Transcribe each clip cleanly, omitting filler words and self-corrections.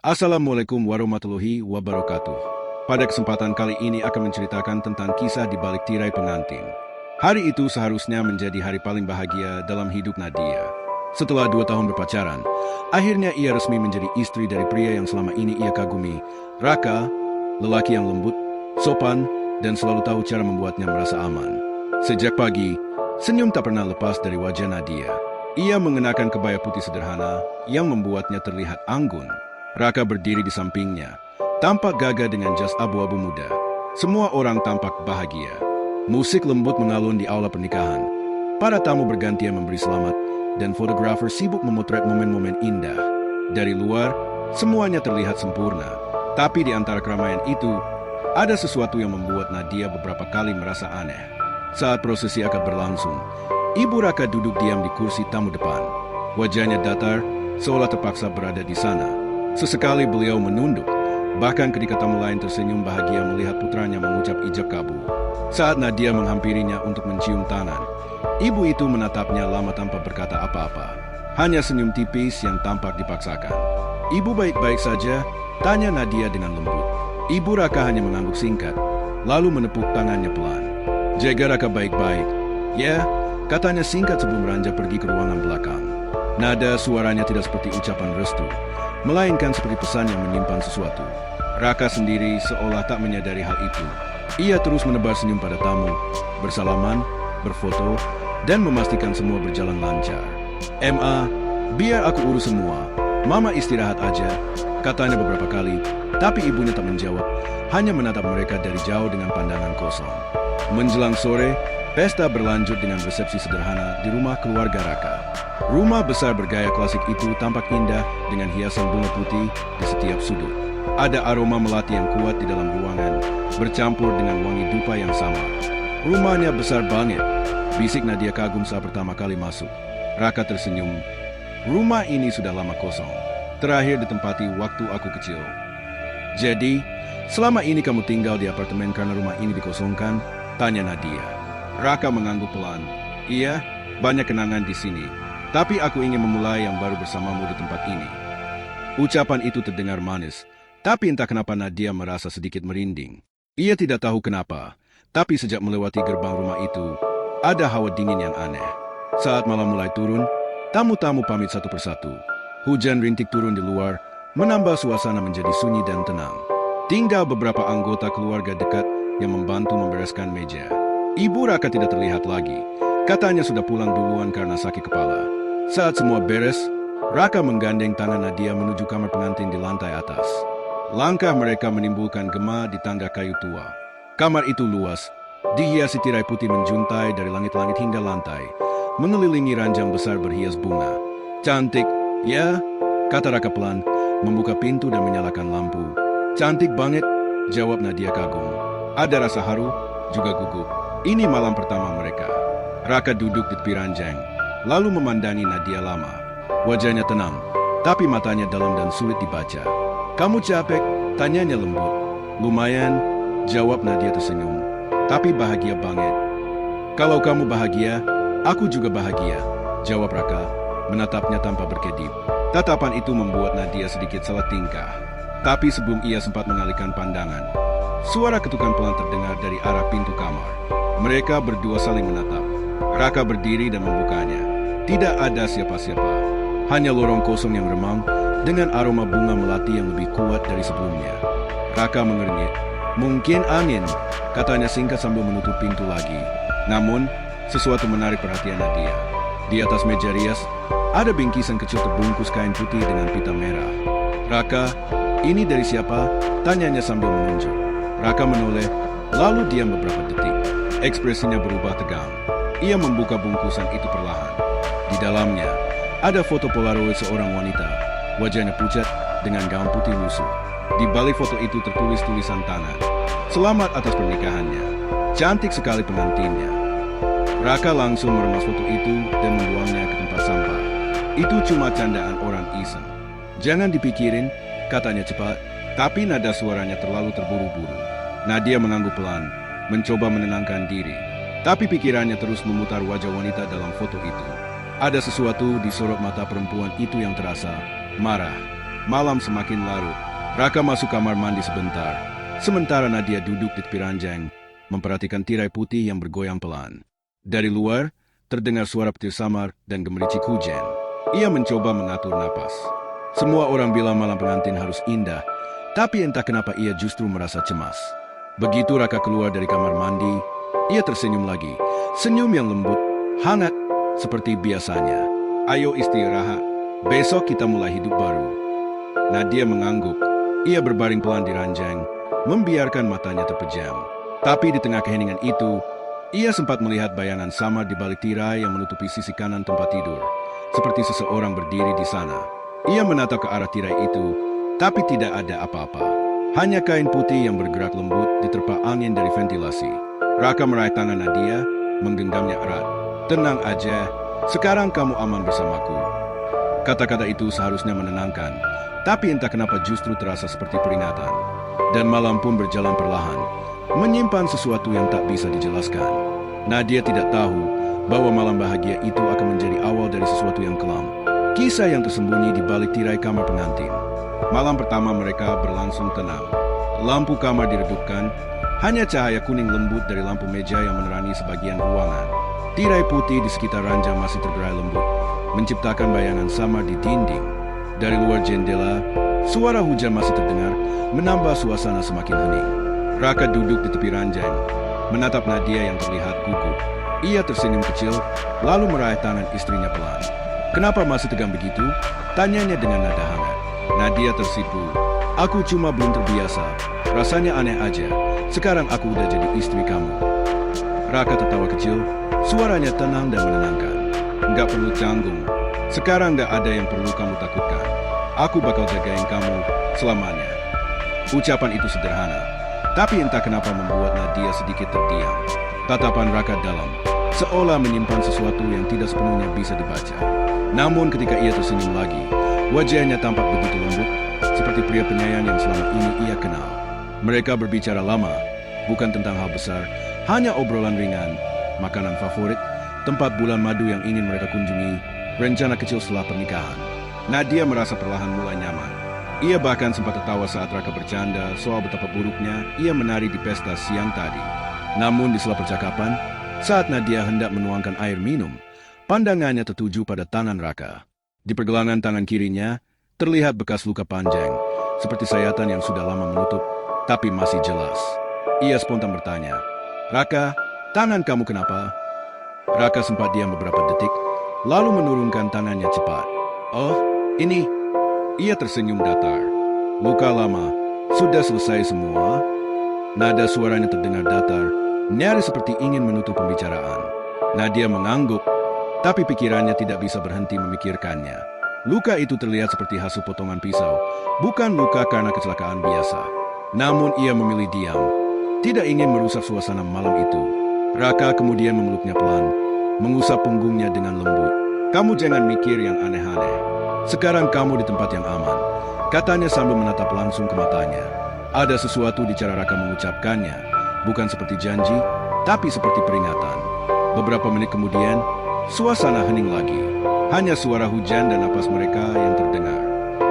Assalamualaikum warahmatullahi wabarakatuh. Pada kesempatan kali ini akan menceritakan tentang kisah di balik tirai pengantin. Hari itu seharusnya menjadi hari paling bahagia dalam hidup Nadia. Setelah 2 tahun berpacaran, akhirnya ia resmi menjadi istri dari pria yang selama ini ia kagumi, Raka, lelaki yang lembut, sopan, dan selalu tahu cara membuatnya merasa aman. Sejak pagi, senyum tak pernah lepas dari wajah Nadia. Ia mengenakan kebaya putih sederhana yang membuatnya terlihat anggun. Raka berdiri di sampingnya, tampak gagah dengan jas abu-abu muda. Semua orang tampak bahagia. Musik lembut mengalun di aula pernikahan. Para tamu bergantian memberi selamat, dan fotografer sibuk memotret momen-momen indah. Dari luar, semuanya terlihat sempurna. Tapi di antara keramaian itu, ada sesuatu yang membuat Nadia beberapa kali merasa aneh. Saat prosesi akad berlangsung, Ibu Raka duduk diam di kursi tamu depan. Wajahnya datar, seolah terpaksa berada di sana. Sesekali beliau menunduk, bahkan ketika tamu lain tersenyum bahagia melihat putranya mengucap ijab kabul. Saat Nadia menghampirinya untuk mencium tangan, ibu itu menatapnya lama tanpa berkata apa-apa. Hanya senyum tipis yang tampak dipaksakan. "Ibu baik-baik saja?" tanya Nadia dengan lembut. Ibu Raka hanya mengangguk singkat, lalu menepuk tangannya pelan. "Jaga Raka baik-baik." "Ya," katanya singkat sebelum beranjak pergi ke ruangan belakang. Nada suaranya tidak seperti ucapan restu, melainkan seperti pesan yang menyimpan sesuatu. Raka sendiri seolah tak menyadari hal itu. Ia terus menebar senyum pada tamu, bersalaman, berfoto, dan memastikan semua berjalan lancar. "Ma, biar aku urus semua. Mama istirahat aja," katanya beberapa kali, tapi ibunya tak menjawab, hanya menatap mereka dari jauh dengan pandangan kosong. Menjelang sore, pesta berlanjut dengan resepsi sederhana di rumah keluarga Raka. Rumah besar bergaya klasik itu tampak indah dengan hiasan bunga putih di setiap sudut. Ada aroma melati yang kuat di dalam ruangan, bercampur dengan wangi dupa yang sama. "Rumahnya besar banget," bisik Nadia kagum saat pertama kali masuk. Raka tersenyum. "Rumah ini sudah lama kosong. Terakhir ditempati waktu aku kecil." "Jadi, selama ini kamu tinggal di apartemen karena rumah ini dikosongkan?" tanya Nadia. Raka mengangguk pelan. "Iya, banyak kenangan di sini. Tapi aku ingin memulai yang baru bersamamu di tempat ini." Ucapan itu terdengar manis, tapi entah kenapa Nadia merasa sedikit merinding. Ia tidak tahu kenapa, tapi sejak melewati gerbang rumah itu, ada hawa dingin yang aneh. Saat malam mulai turun, tamu-tamu pamit satu persatu. Hujan rintik turun di luar, menambah suasana menjadi sunyi dan tenang. Tinggal beberapa anggota keluarga dekat yang membantu membereskan meja. Ibu Raka tidak terlihat lagi. Katanya sudah pulang duluan karena sakit kepala. Saat semua beres, Raka menggandeng tangan Nadia menuju kamar pengantin di lantai atas. Langkah mereka menimbulkan gema di tangga kayu tua. Kamar itu luas, dihiasi tirai putih menjuntai dari langit-langit hingga lantai, mengelilingi ranjang besar berhias bunga. "Cantik, ya?" kata Raka pelan, membuka pintu dan menyalakan lampu. "Cantik banget," jawab Nadia kagum. Ada rasa haru, juga gugup. Ini malam pertama mereka. Raka duduk di tepi ranjang, lalu memandangi Nadia lama. Wajahnya tenang, tapi matanya dalam dan sulit dibaca. "Kamu capek?" tanyanya lembut. "Lumayan," jawab Nadia tersenyum. "Tapi bahagia banget." "Kalau kamu bahagia, aku juga bahagia," jawab Raka, menatapnya tanpa berkedip. Tatapan itu membuat Nadia sedikit salah tingkah. Tapi sebelum ia sempat mengalihkan pandangan, suara ketukan pelan terdengar dari arah pintu kamar. Mereka berdua saling menatap. Raka berdiri dan membukanya. Tidak ada siapa-siapa. Hanya lorong kosong yang remang dengan aroma bunga melati yang lebih kuat dari sebelumnya. Raka mengernyit. "Mungkin angin," katanya singkat sambil menutup pintu lagi. Namun, sesuatu menarik perhatian Nadia. Di atas meja rias, ada bingkisan kecil terbungkus kain putih dengan pita merah. "Raka, ini dari siapa?" tanyanya sambil menunjuk. Raka menoleh, lalu diam beberapa detik. Ekspresinya berubah tegang. Ia membuka bungkusan itu perlahan. Di dalamnya, ada foto polaroid seorang wanita. Wajahnya pucat dengan gaun putih lusuh. Di balik foto itu tertulis tulisan tangan. "Selamat atas pernikahannya. Cantik sekali pengantinnya." Raka langsung meremas foto itu dan membuangnya ke tempat sampah. "Itu cuma candaan orang iseng. Jangan dipikirin," katanya cepat, tapi nada suaranya terlalu terburu-buru. Nadia mengangguk pelan, mencoba menenangkan diri. Tapi pikirannya terus memutar wajah wanita dalam foto itu. Ada sesuatu di sorot mata perempuan itu yang terasa marah. Malam semakin larut. Raka masuk kamar mandi sebentar. Sementara Nadia duduk di tepi ranjang, memperhatikan tirai putih yang bergoyang pelan. Dari luar, terdengar suara petir samar dan gemericik hujan. Ia mencoba mengatur napas. Semua orang bilang malam pengantin harus indah, tapi entah kenapa ia justru merasa cemas. Begitu Raka keluar dari kamar mandi, ia tersenyum lagi. Senyum yang lembut, hangat, seperti biasanya. Ayo istirahat, besok kita mulai hidup baru. Nadia mengangguk. Ia berbaring pelan di ranjang, membiarkan matanya terpejam. Tapi di tengah keheningan itu, ia sempat melihat bayangan samar di balik tirai yang menutupi sisi kanan tempat tidur. Seperti seseorang berdiri di sana. Ia menatap ke arah tirai itu, tapi tidak ada apa-apa. Hanya kain putih yang bergerak lembut diterpa angin dari ventilasi. Raka meraih tangan Nadia, menggenggamnya erat. Tenang aja, sekarang kamu aman bersamaku. Kata-kata itu seharusnya menenangkan, tapi entah kenapa justru terasa seperti peringatan. Dan malam pun berjalan perlahan, menyimpan sesuatu yang tak bisa dijelaskan. Nadia tidak tahu bahwa malam bahagia itu akan menjadi awal dari sesuatu yang kelam. Kisah yang tersembunyi di balik tirai kamar pengantin. Malam pertama mereka berlangsung tenang. Lampu kamar diredupkan, hanya cahaya kuning lembut dari lampu meja yang menerangi sebagian ruangan. Tirai putih di sekitar ranjang masih tergerai lembut, menciptakan bayangan samar di dinding. Dari luar jendela, suara hujan masih terdengar, menambah suasana semakin hening. Raka duduk di tepi ranjang, menatap Nadia yang terlihat gugup. Ia tersenyum kecil, lalu meraih tangan istrinya pelan. "Kenapa masih tegang begitu?" tanyanya dengan nada hangat. Nadia tersipu. "Aku cuma belum terbiasa. Rasanya aneh aja. Sekarang aku udah jadi istri kamu." Raka tertawa kecil, suaranya tenang dan menenangkan. "Nggak perlu canggung. Sekarang nggak ada yang perlu kamu takutkan. Aku bakal jagain kamu selamanya." Ucapan itu sederhana, tapi entah kenapa membuat Nadia sedikit terdiam. Tatapan Raka dalam, seolah menyimpan sesuatu yang tidak sepenuhnya bisa dibaca. Namun ketika ia tersenyum lagi, wajahnya tampak begitu lembut, seperti pria penyayang yang selama ini ia kenal. Mereka berbicara lama, bukan tentang hal besar, hanya obrolan ringan, makanan favorit, tempat bulan madu yang ingin mereka kunjungi, rencana kecil setelah pernikahan. Nadia merasa perlahan mulai nyaman. Ia bahkan sempat tertawa saat Raka bercanda soal betapa buruknya ia menari di pesta siang tadi. Namun di sela percakapan, saat Nadia hendak menuangkan air minum, pandangannya tertuju pada tangan Raka. Di pergelangan tangan kirinya, terlihat bekas luka panjang, seperti sayatan yang sudah lama menutup, tapi masih jelas. Ia spontan bertanya, "Raka, tangan kamu kenapa?" Raka sempat diam beberapa detik, lalu menurunkan tangannya cepat. "Oh, ini." Ia tersenyum datar. "Luka lama, sudah selesai semua?" Nada suaranya terdengar datar, nyaris seperti ingin menutup pembicaraan. Nadia mengangguk, tapi pikirannya tidak bisa berhenti memikirkannya. Luka itu terlihat seperti hasil potongan pisau, bukan luka karena kecelakaan biasa. Namun ia memilih diam, tidak ingin merusak suasana malam itu. Raka kemudian memeluknya pelan, mengusap punggungnya dengan lembut. "Kamu jangan mikir yang aneh-aneh. Sekarang kamu di tempat yang aman," katanya sambil menatap langsung ke matanya. Ada sesuatu di cara Raka mengucapkannya, bukan seperti janji, tapi seperti peringatan. Beberapa menit kemudian, suasana hening lagi. Hanya suara hujan dan napas mereka yang terdengar.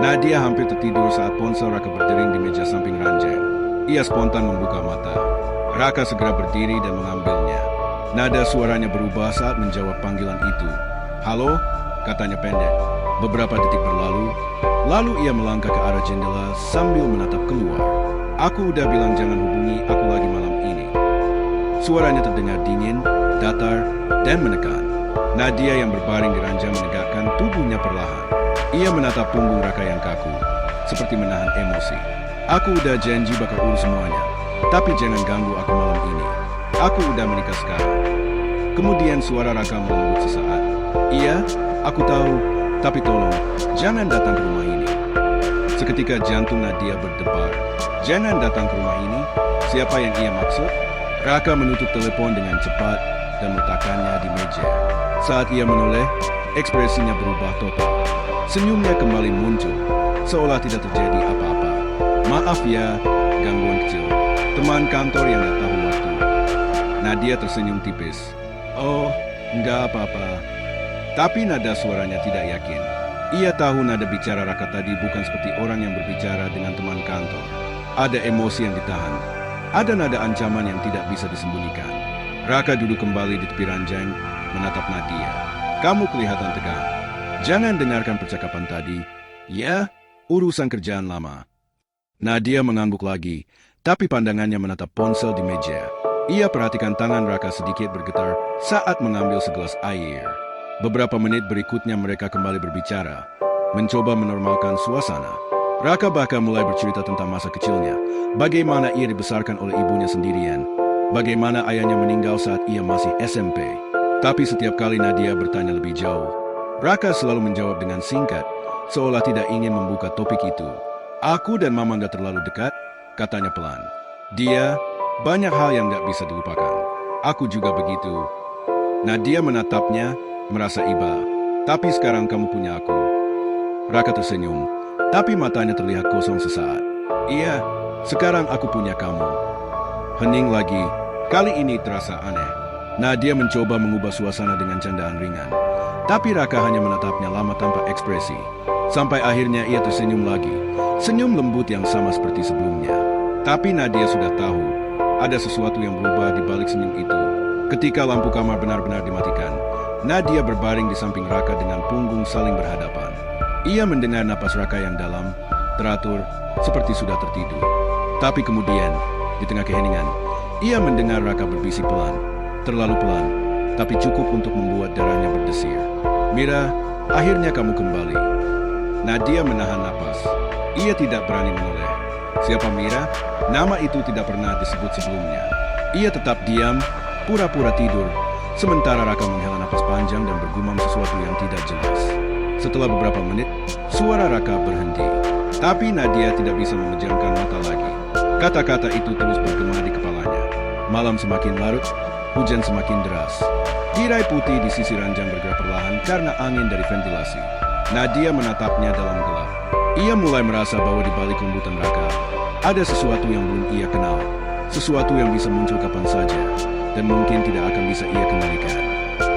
Nadia hampir tertidur saat ponsel Raka berdering di meja samping ranjang. Ia spontan membuka mata. Raka segera berdiri dan mengambilnya. Nada suaranya berubah saat menjawab panggilan itu. "Halo?" katanya pendek. Beberapa detik berlalu, lalu ia melangkah ke arah jendela sambil menatap keluar. "Aku udah bilang jangan hubungi aku lagi malam ini." Suaranya terdengar dingin, datar, dan menekan. Nadia yang berbaring di ranjang menegakkan tubuhnya perlahan. Ia menatap punggung Raka yang kaku, seperti menahan emosi. "Aku udah janji bakal urus semuanya, tapi jangan ganggu aku malam ini. Aku udah menikah sekarang." Kemudian suara Raka melembut sesaat. "Iya, aku tahu, tapi tolong, jangan datang ke rumah ini." Seketika jantung Nadia berdebar. "Jangan datang ke rumah ini? Siapa yang ia maksud?" Raka menutup telepon dengan cepat dan meletakkannya di meja. Saat ia menoleh, ekspresinya berubah total. Senyumnya kembali muncul, seolah tidak terjadi apa-apa. "Maaf ya, gangguan kecil. Teman kantor yang tak tahu waktu." Nadia tersenyum tipis. "Oh, enggak apa-apa." Tapi nada suaranya tidak yakin. Ia tahu nada bicara Raka tadi bukan seperti orang yang berbicara dengan teman kantor. Ada emosi yang ditahan. Ada nada ancaman yang tidak bisa disembunyikan. Raka duduk kembali di tepi ranjang, menatap Nadia. Kamu kelihatan tegang. Jangan dengarkan percakapan tadi. Ya, urusan kerjaan lama. Nadia mengangguk lagi, tapi pandangannya menatap ponsel di meja. Ia perhatikan tangan Raka sedikit bergetar saat mengambil segelas air. Beberapa menit berikutnya mereka kembali berbicara, mencoba menormalkan suasana. Raka bahkan mulai bercerita tentang masa kecilnya, bagaimana ia dibesarkan oleh ibunya sendirian, bagaimana ayahnya meninggal saat ia masih SMP. Tapi setiap kali Nadia bertanya lebih jauh, Raka selalu menjawab dengan singkat, seolah tidak ingin membuka topik itu. Aku dan Mama gak terlalu dekat, katanya pelan. Dia, banyak hal yang gak bisa dilupakan. Aku juga begitu. Nadia menatapnya, merasa iba. Tapi sekarang kamu punya aku. Raka tersenyum, tapi matanya terlihat kosong sesaat. Iya, sekarang aku punya kamu. Hening lagi, kali ini terasa aneh. Nadia mencoba mengubah suasana dengan candaan ringan. Tapi Raka hanya menatapnya lama tanpa ekspresi. Sampai akhirnya ia tersenyum lagi. Senyum lembut yang sama seperti sebelumnya. Tapi Nadia sudah tahu, ada sesuatu yang berubah di balik senyum itu. Ketika lampu kamar benar-benar dimatikan, Nadia berbaring di samping Raka dengan punggung saling berhadapan. Ia mendengar napas Raka yang dalam, teratur, seperti sudah tertidur. Tapi kemudian, di tengah keheningan, ia mendengar Raka berbisik pelan. Terlalu pelan, tapi cukup untuk membuat darahnya berdesir. Mira, akhirnya kamu kembali. Nadia menahan napas. Ia tidak berani menoleh. Siapa Mira? Nama itu tidak pernah disebut sebelumnya. Ia tetap diam, pura-pura tidur, sementara Raka menghela napas panjang dan bergumam sesuatu yang tidak jelas. Setelah beberapa menit, suara Raka berhenti. Tapi Nadia tidak bisa memejamkan mata lagi. Kata-kata itu terus bergema di kepalanya. Malam semakin larut, hujan semakin deras. Tirai putih di sisi ranjang bergerak perlahan karena angin dari ventilasi. Nadia menatapnya dalam gelap. Ia mulai merasa bahwa di balik lembutan Raka, ada sesuatu yang belum ia kenal. Sesuatu yang bisa muncul kapan saja, dan mungkin tidak akan bisa ia kendalikan.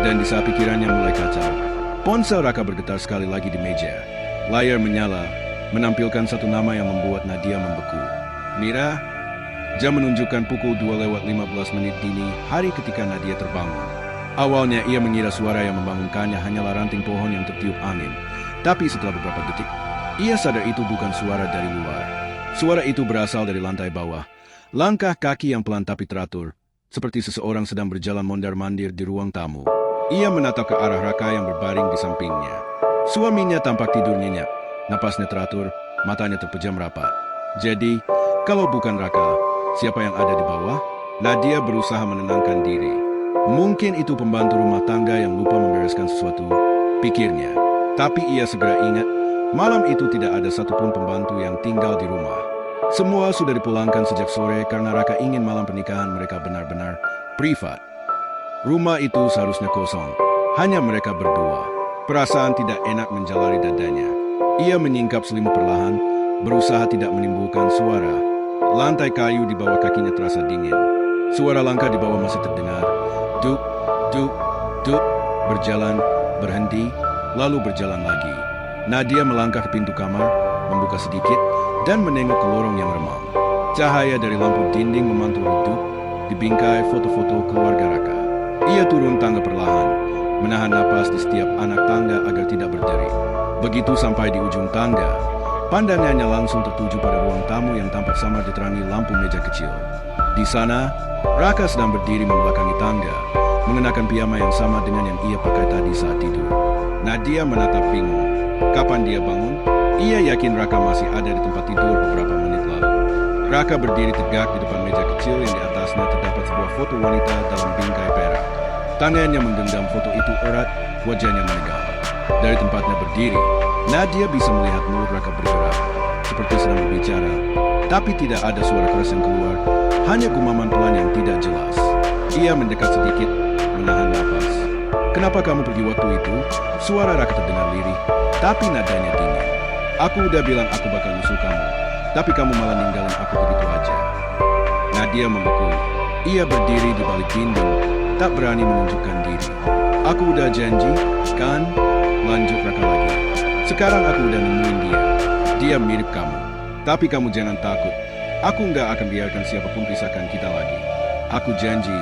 Dan di saat pikirannya mulai kacau, ponsel Raka bergetar sekali lagi di meja. Layar menyala, menampilkan satu nama yang membuat Nadia membeku. Mira, jam menunjukkan pukul 2:15 dini hari ketika Nadia terbangun. Awalnya ia mengira suara yang membangunkannya hanyalah ranting pohon yang tertiup angin. Tapi setelah beberapa detik, ia sadar itu bukan suara dari luar. Suara itu berasal dari lantai bawah. Langkah kaki yang pelan tapi teratur, seperti seseorang sedang berjalan mondar-mandir di ruang tamu. Ia menatap ke arah Raka yang berbaring di sampingnya. Suaminya tampak tidur nyenyak, napasnya teratur, matanya terpejam rapat. Jadi, kalau bukan Raka, siapa yang ada di bawah? Nadia berusaha menenangkan diri. Mungkin itu pembantu rumah tangga yang lupa membereskan sesuatu, pikirnya. Tapi ia segera ingat, malam itu tidak ada satupun pembantu yang tinggal di rumah. Semua sudah dipulangkan sejak sore karena Raka ingin malam pernikahan mereka benar-benar privat. Rumah itu seharusnya kosong, hanya mereka berdua. Perasaan tidak enak menjalari dadanya. Ia menyingkap selimut perlahan, berusaha tidak menimbulkan suara. Lantai kayu di bawah kakinya terasa dingin. Suara langkah di bawah masih terdengar. Duk, duk, duk, berjalan, berhenti, lalu berjalan lagi. Nadia melangkah ke pintu kamar, membuka sedikit, dan menengok ke lorong yang remang. Cahaya dari lampu dinding memantul redup di bingkai foto-foto keluarga Raka. Ia turun tangga perlahan, menahan napas di setiap anak tangga agar tidak berderit. Begitu sampai di ujung tangga, pandangannya langsung tertuju pada ruang tamu yang tampak samar diterangi lampu meja kecil. Di sana, Raka sedang berdiri membelakangi tangga, mengenakan piyama yang sama dengan yang ia pakai tadi saat tidur. Nadia menatap bingung. Kapan dia bangun? Ia yakin Raka masih ada di tempat tidur beberapa menit lalu. Raka berdiri tegak di depan meja kecil yang di atasnya terdapat sebuah foto wanita dalam bingkai perak. Tangannya menggenggam foto itu erat, wajahnya menegang. Dari tempatnya berdiri, Nadia bisa melihat mulut Raka bergerak, seperti sedang berbicara. Tapi tidak ada suara keras yang keluar, hanya gumaman pelan yang tidak jelas. Ia mendekat sedikit, menahan napas. Kenapa kamu pergi waktu itu? Suara Raka terdengar lirih, tapi nadanya dingin. Aku udah bilang aku bakal nyusul kamu, tapi kamu malah ninggalin aku begitu aja. Nadia membeku. Ia berdiri di balik dinding, tak berani menunjukkan diri. Aku udah janji, kan? Lanjut Raka lagi. Sekarang aku udah nemuin dia. Dia mirip kamu. Tapi kamu jangan takut. Aku nggak akan biarkan siapapun pisahkan kita lagi. Aku janji.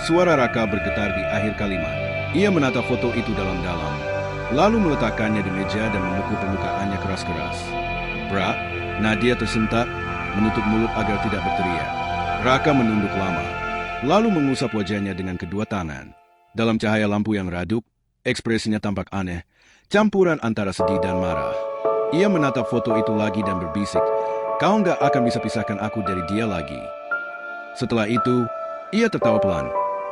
Suara Raka bergetar di akhir kalimat. Ia menatap foto itu dalam-dalam, lalu meletakkannya di meja dan memukul permukaannya keras-keras. Bra, Nadia tersentak, menutup mulut agar tidak berteriak. Raka menunduk lama, lalu mengusap wajahnya dengan kedua tangan. Dalam cahaya lampu yang redup, ekspresinya tampak aneh, campuran antara sedih dan marah. Ia menatap foto itu lagi dan berbisik, "Kau nggak akan bisa pisahkan aku dari dia lagi." Setelah itu, ia tertawa pelan.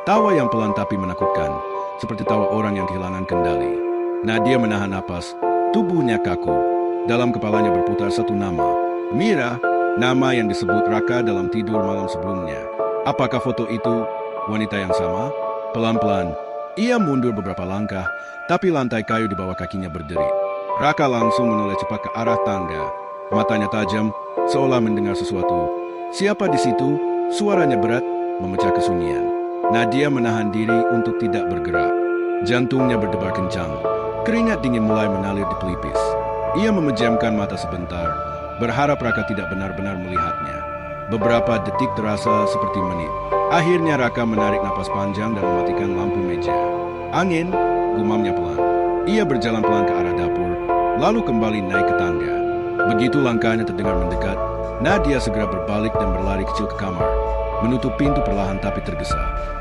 Tawa yang pelan tapi menakutkan, seperti tawa orang yang kehilangan kendali. Nadia menahan napas, tubuhnya kaku. Dalam kepalanya berputar satu nama, Mira, nama yang disebut Raka dalam tidur malam sebelumnya. Apakah foto itu wanita yang sama? Pelan-pelan, ia mundur beberapa langkah, tapi lantai kayu di bawah kakinya berderit. Raka langsung menoleh cepat ke arah tangga. Matanya tajam, seolah mendengar sesuatu. "Siapa di situ?" Suaranya berat, memecah kesunyian. Nadia menahan diri untuk tidak bergerak. Jantungnya berdebar kencang. Keringat dingin mulai mengalir di pelipis. Ia memejamkan mata sebentar, berharap Raka tidak benar-benar melihatnya. Beberapa detik terasa seperti menit. Akhirnya Raka menarik napas panjang dan mematikan lampu meja. "Angin," gumamnya pelan. Ia berjalan pelan ke arah dapur, lalu kembali naik ke tangga. Begitu langkahnya terdengar mendekat, Nadia segera berbalik dan berlari kecil ke kamar, menutup pintu perlahan tapi tergesa.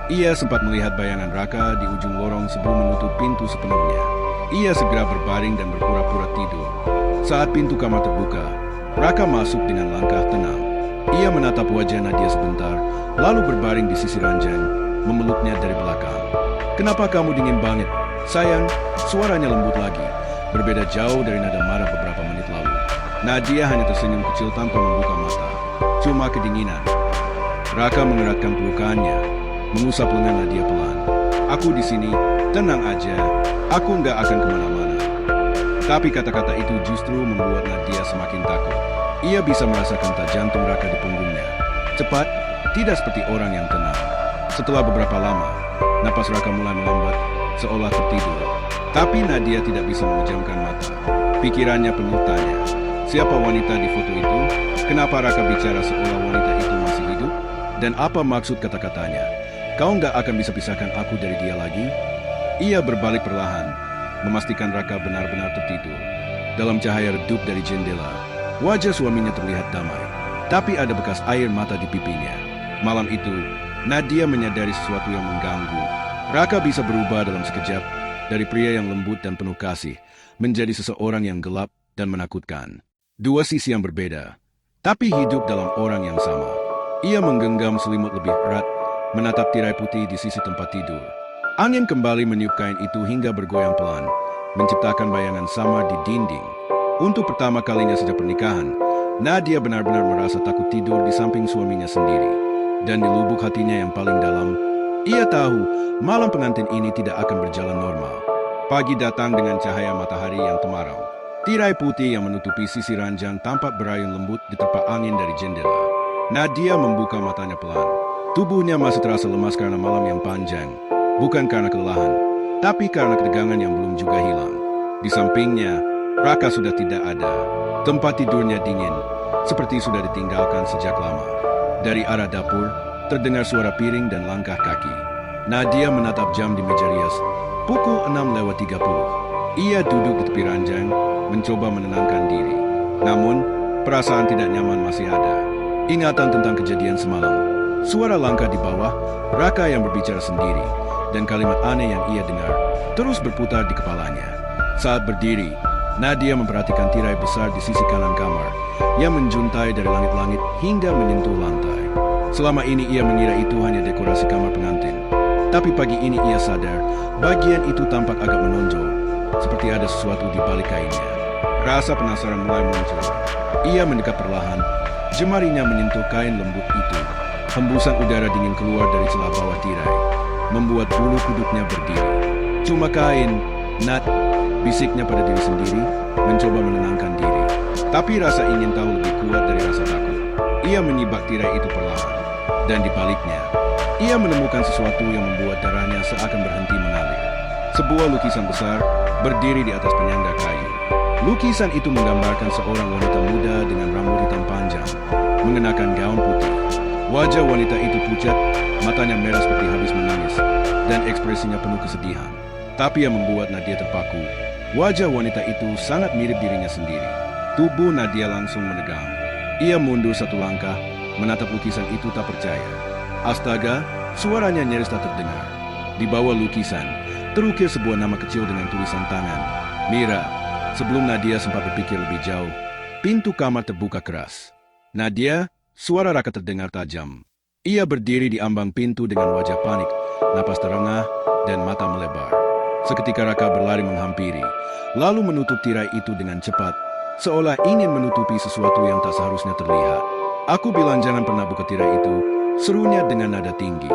Ia sempat melihat bayangan Raka di ujung lorong sebelum menutup pintu sepenuhnya. Ia segera berbaring dan berpura-pura tidur. Saat pintu kamar terbuka, Raka masuk dengan langkah tenang. Ia menatap wajah Nadia sebentar, lalu berbaring di sisi ranjang, memeluknya dari belakang. "Kenapa kamu dingin banget, sayang?" Suaranya lembut lagi, berbeda jauh dari nada marah beberapa menit lalu. Nadia hanya tersenyum kecil tanpa membuka mata. "Cuma kedinginan." Raka mengeratkan pelukannya, mengusap lengan Nadia pelan. "Aku di sini, tenang aja. Aku nggak akan kemana-mana." Tapi kata-kata itu justru membuat Nadia semakin takut. Ia bisa merasakan tak jantung Raka di punggungnya. Cepat, tidak seperti orang yang tenang. Setelah beberapa lama, napas Raka mulai melambat, seolah tertidur. Tapi Nadia tidak bisa memejamkan mata. Pikirannya penuh tanya. Siapa wanita di foto itu? Kenapa Raka bicara seolah wanita itu masih hidup? Dan apa maksud kata-katanya? "Kau nggak akan bisa pisahkan aku dari dia lagi?" Ia berbalik perlahan, memastikan Raka benar-benar tertidur. Dalam cahaya redup dari jendela, wajah suaminya terlihat damai, tapi ada bekas air mata di pipinya. Malam itu, Nadia menyadari sesuatu yang mengganggu. Raka bisa berubah dalam sekejap, dari pria yang lembut dan penuh kasih, menjadi seseorang yang gelap dan menakutkan. Dua sisi yang berbeda, tapi hidup dalam orang yang sama. Ia menggenggam selimut lebih erat, menatap tirai putih di sisi tempat tidur. Angin kembali meniup kain itu hingga bergoyang pelan, menciptakan bayangan samar di dinding. Untuk pertama kalinya sejak pernikahan, Nadia benar-benar merasa takut tidur di samping suaminya sendiri. Dan di lubuk hatinya yang paling dalam, ia tahu malam pengantin ini tidak akan berjalan normal. Pagi datang dengan cahaya matahari yang temaram. Tirai putih yang menutupi sisi ranjang tampak berayun lembut diterpa angin dari jendela. Nadia membuka matanya pelan. Tubuhnya masih terasa lemas karena malam yang panjang. Bukan karena kelelahan, tapi karena ketegangan yang belum juga hilang. Di sampingnya, Raka sudah tidak ada. Tempat tidurnya dingin, seperti sudah ditinggalkan sejak lama. Dari arah dapur, terdengar suara piring dan langkah kaki. Nadia menatap jam di meja rias. Pukul 6:30. Ia duduk di tepi ranjang, mencoba menenangkan diri. Namun, perasaan tidak nyaman masih ada. Ingatan tentang kejadian semalam. Suara langkah di bawah, Raka yang berbicara sendiri, dan kalimat aneh yang ia dengar, terus berputar di kepalanya. Saat berdiri, Nadia memperhatikan tirai besar di sisi kanan kamar, yang menjuntai dari langit-langit hingga menyentuh lantai. Selama ini ia mengira itu hanya dekorasi kamar pengantin. Tapi pagi ini ia sadar, bagian itu tampak agak menonjol, seperti ada sesuatu di balik kainnya. Rasa penasaran mulai muncul. Ia mendekat perlahan, jemarinya menyentuh kain lembut itu. Hembusan udara dingin keluar dari celah bawah tirai, membuat bulu kuduknya berdiri. "Cuma kain, Nat," bisiknya pada diri sendiri, mencoba menenangkan diri. Tapi rasa ingin tahu lebih kuat dari rasa takut. Ia menyibak tirai itu perlahan, dan di baliknya, ia menemukan sesuatu yang membuat darahnya seakan berhenti mengalir. Sebuah lukisan besar berdiri di atas penyangga kayu. Lukisan itu menggambarkan seorang wanita muda dengan rambut hitam panjang, mengenakan gaun putih. Wajah wanita itu pucat, matanya merah seperti habis menangis, dan ekspresinya penuh kesedihan. Tapi yang membuat Nadia terpaku, wajah wanita itu sangat mirip dirinya sendiri. Tubuh Nadia langsung menegang. Ia mundur satu langkah, menatap lukisan itu tak percaya. Astaga, suaranya nyaris tak terdengar. Di bawah lukisan, terukir sebuah nama kecil dengan tulisan tangan, Mira. Sebelum Nadia sempat berpikir lebih jauh, pintu kamar terbuka keras. Nadia, suara Raka terdengar tajam. Ia berdiri di ambang pintu dengan wajah panik, napas terengah, dan mata melebar. Seketika Raka berlari menghampiri, lalu menutup tirai itu dengan cepat, seolah ingin menutupi sesuatu yang tak seharusnya terlihat. Aku bilang jangan pernah buka tirai itu, serunya dengan nada tinggi.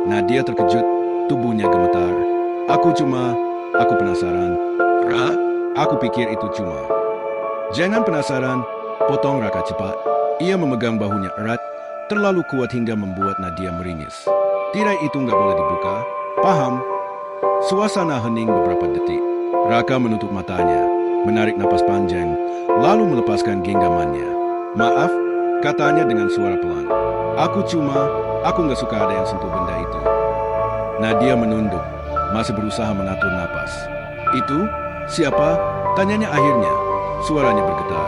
Nadia terkejut, tubuhnya gemetar. Aku penasaran. Aku pikir itu cuma. Jangan penasaran, potong Raka cepat. Ia memegang bahunya erat, terlalu kuat hingga membuat Nadia meringis. Tirai itu nggak boleh dibuka, paham? Suasana hening beberapa detik. Raka menutup matanya, menarik napas panjang, lalu melepaskan genggamannya. Maaf, katanya dengan suara pelan. Aku nggak suka ada yang sentuh benda itu. Nadia menunduk, masih berusaha mengatur napas. Itu? Siapa? Tanyanya akhirnya. Suaranya bergetar.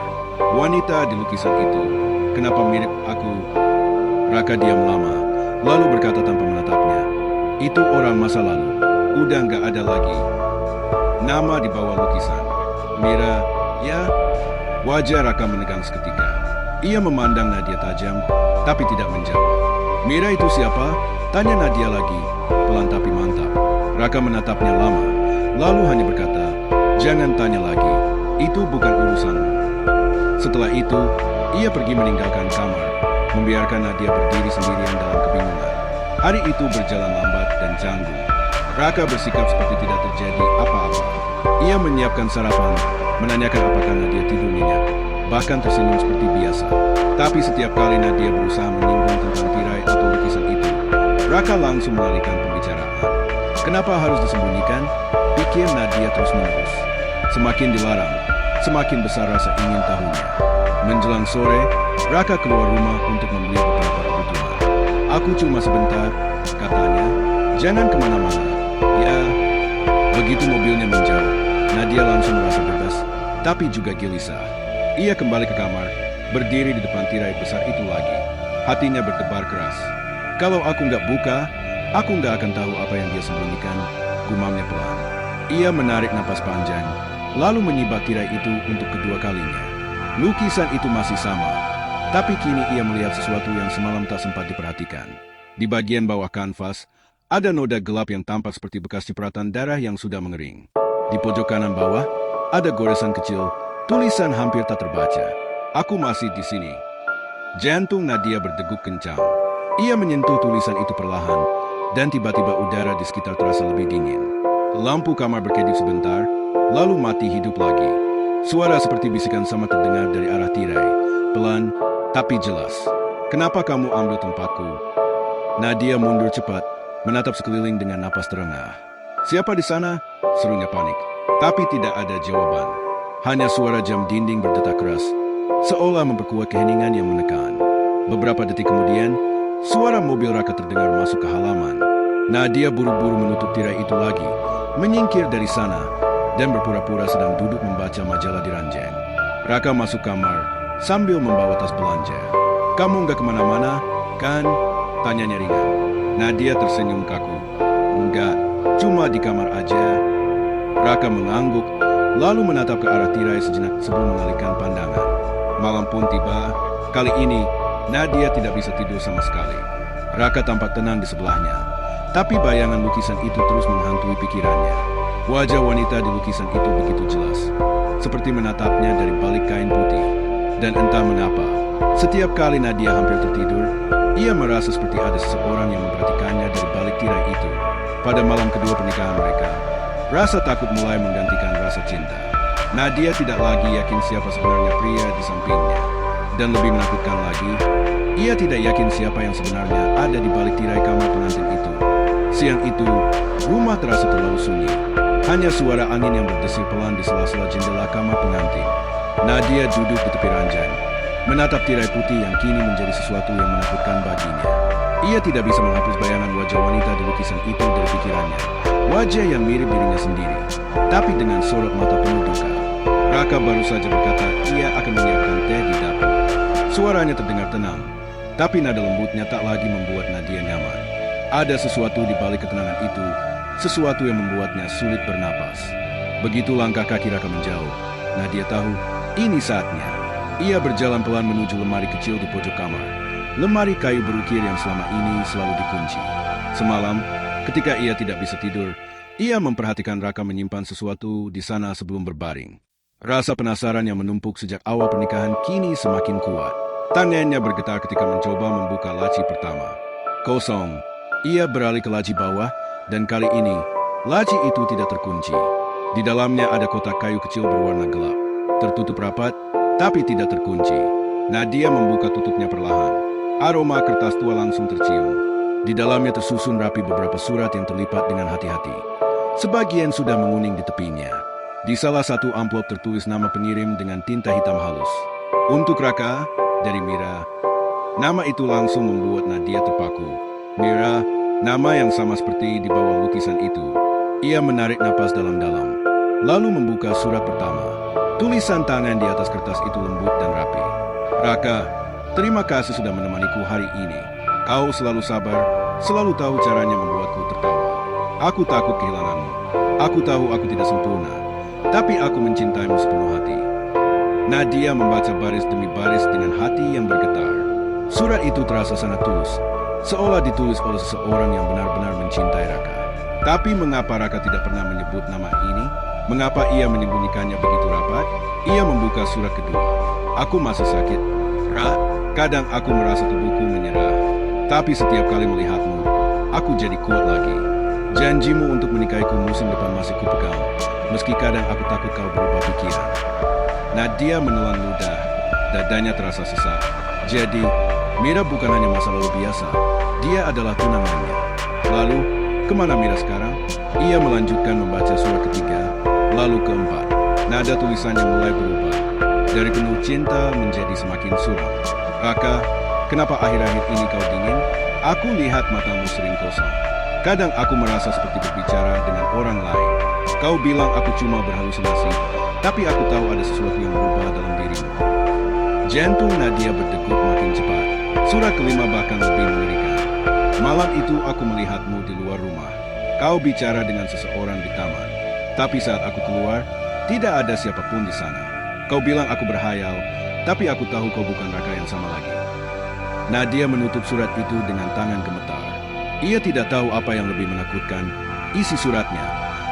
Wanita di lukisan itu. Kenapa mirip aku? Raka diam lama, lalu berkata tanpa menatapnya. Itu orang masa lalu. Udah nggak ada lagi. Nama di bawah lukisan. Mira, ya? Wajah Raka menegang seketika. Ia memandang Nadia tajam, tapi tidak menjawab. Mira itu siapa? Tanya Nadia lagi, pelan tapi mantap. Raka menatapnya lama, lalu hanya berkata, jangan tanya lagi, itu bukan urusanmu. Setelah itu, ia pergi meninggalkan kamar, membiarkan Nadia berdiri sendirian dalam kebingungan. Hari itu berjalan lambat dan canggung. Raka bersikap seperti tidak terjadi apa-apa. Ia menyiapkan sarapan, menanyakan apakah Nadia tidur nyenyak, bahkan tersenyum seperti biasa. Tapi setiap kali Nadia berusaha menyinggung tentang tirai atau lukisan itu, Raka langsung mengalihkan pembicaraan. Kenapa harus disembunyikan? Pikir Nadia terus menerus. Semakin dilarang, semakin besar rasa ingin tahunya. Menjelang sore, Raka keluar rumah untuk membeli beberapa kebutuhan. Aku cuma sebentar, katanya. Jangan kemana-mana. Ya, begitu mobilnya menjauh, Nadia langsung merasa bebas, tapi juga gelisah. Ia kembali ke kamar, berdiri di depan tirai besar itu lagi. Hatinya berdebar keras. Kalau aku nggak buka, aku nggak akan tahu apa yang dia sembunyikan, gumamnya pelan. Ia menarik napas panjang, lalu menyibak tirai itu untuk kedua kalinya. Lukisan itu masih sama, tapi kini ia melihat sesuatu yang semalam tak sempat diperhatikan. Di bagian bawah kanvas, ada noda gelap yang tampak seperti bekas cipratan darah yang sudah mengering. Di pojok kanan bawah, ada goresan kecil, tulisan hampir tak terbaca. Aku masih di sini. Jantung Nadia berdegup kencang. Ia menyentuh tulisan itu perlahan, dan tiba-tiba udara di sekitar terasa lebih dingin. Lampu kamar berkedip sebentar, lalu mati hidup lagi. Suara seperti bisikan sama terdengar dari arah tirai, pelan tapi jelas. Kenapa kamu ambil tempatku? Nadia mundur cepat, menatap sekeliling dengan napas terengah. Siapa di sana? Serunya panik. Tapi tidak ada jawaban. Hanya suara jam dinding berdetak keras, seolah memperkuat keheningan yang menekan. Beberapa detik kemudian, suara mobil Raka terdengar masuk ke halaman. Nadia buru-buru menutup tirai itu lagi, menyingkir dari sana, dan berpura-pura sedang duduk membaca majalah di ranjang. Raka masuk kamar, sambil membawa tas belanja. Kamu nggak kemana-mana, kan? Tanyanya ringan. Nadia tersenyum kaku. Enggak, cuma di kamar aja. Raka mengangguk, lalu menatap ke arah tirai sejenak sebelum mengalihkan pandangan. Malam pun tiba. Kali ini, Nadia tidak bisa tidur sama sekali. Raka tampak tenang di sebelahnya, tapi bayangan lukisan itu terus menghantui pikirannya. Wajah wanita di lukisan itu begitu jelas, seperti menatapnya dari balik kain putih. Dan entah mengapa, setiap kali Nadia hampir tertidur, ia merasa seperti ada seseorang yang memperhatikannya dari balik tirai itu. Pada malam kedua pernikahan mereka, rasa takut mulai menggantikan rasa cinta. Nadia tidak lagi yakin siapa sebenarnya pria di sampingnya. Dan lebih menakutkan lagi, ia tidak yakin siapa yang sebenarnya ada di balik tirai kamar pengantin itu. Siang itu, rumah terasa terlalu sunyi. Hanya suara angin yang berdesir pelan di sela-sela jendela kamar pengantin. Nadia duduk di tepi ranjang, menatap tirai putih yang kini menjadi sesuatu yang menakutkan baginya. Ia tidak bisa menghapus bayangan wajah wanita di lukisan itu dari pikirannya. Wajah yang mirip dirinya sendiri, tapi dengan sorot mata penuh duka. Raka baru saja berkata ia akan menyiapkan teh di dapur. Suaranya terdengar tenang, tapi nada lembutnya tak lagi membuat Nadia nyaman. Ada sesuatu di balik ketenangan itu, sesuatu yang membuatnya sulit bernapas. Begitu langkah kaki Raka menjauh, Nadia tahu ini saatnya. Ia berjalan pelan menuju lemari kecil di pojok kamar. Lemari kayu berukir yang selama ini selalu dikunci. Semalam, ketika ia tidak bisa tidur, ia memperhatikan Raka menyimpan sesuatu di sana sebelum berbaring. Rasa penasaran yang menumpuk sejak awal pernikahan kini semakin kuat. Tangannya bergetar ketika mencoba membuka laci pertama. Kosong. Ia beralih ke laci bawah, dan kali ini, laci itu tidak terkunci. Di dalamnya ada kotak kayu kecil berwarna gelap. Tertutup rapat, tapi tidak terkunci. Nadia membuka tutupnya perlahan. Aroma kertas tua langsung tercium. Di dalamnya tersusun rapi beberapa surat yang terlipat dengan hati-hati. Sebagian sudah menguning di tepinya. Di salah satu amplop tertulis nama pengirim dengan tinta hitam halus. Untuk Raka, dari Mira. Nama itu langsung membuat Nadia terpaku. Mira, nama yang sama seperti di bawah lukisan itu. Ia menarik napas dalam-dalam, lalu membuka surat pertama. Tulisan tangan di atas kertas itu lembut dan rapi. Raka, terima kasih sudah menemaniku hari ini. Kau selalu sabar, selalu tahu caranya membuatku tertawa. Aku takut kehilanganmu. Aku tahu aku tidak sempurna, tapi aku mencintaimu sepenuh hati. Nadia membaca baris demi baris dengan hati yang bergetar. Surat itu terasa sangat tulus, seolah ditulis oleh seseorang yang benar-benar mencintai Raka. Tapi mengapa Raka tidak pernah menyebut nama ini? Mengapa ia menyembunyikannya begitu rapat? Ia membuka surat kedua. Aku masih sakit, Ra. Kadang aku merasa tubuhku menyerah. Tapi setiap kali melihatmu, aku jadi kuat lagi. Janjimu untuk menikahiku musim depan masih kupegang. Meski kadang aku takut kau berubah pikiran. Nadia menelan ludah. Dadanya terasa sesak. Jadi, Mira bukan hanya masa lalu biasa. Dia adalah tunangannya. Lalu, kemana Mira sekarang? Ia melanjutkan membaca surat ketiga, lalu keempat. Nada tulisannya mulai berubah. Dari penuh cinta menjadi semakin suram. Raka, kenapa akhir-akhir ini kau dingin? Aku lihat matamu sering kosong. Kadang aku merasa seperti berbicara dengan orang lain. Kau bilang aku cuma berhalusinasi, tapi aku tahu ada sesuatu yang berubah dalam dirimu. Jantung Nadia berdegup makin cepat. Surat kelima bahkan lebih mengerikan. Malam itu aku melihatmu di luar rumah. Kau bicara dengan seseorang di taman. Tapi saat aku keluar, tidak ada siapapun di sana. Kau bilang aku berhayal, tapi aku tahu kau bukan Raka yang sama lagi. Nadia menutup surat itu dengan tangan gemetar. Ia tidak tahu apa yang lebih menakutkan, isi suratnya,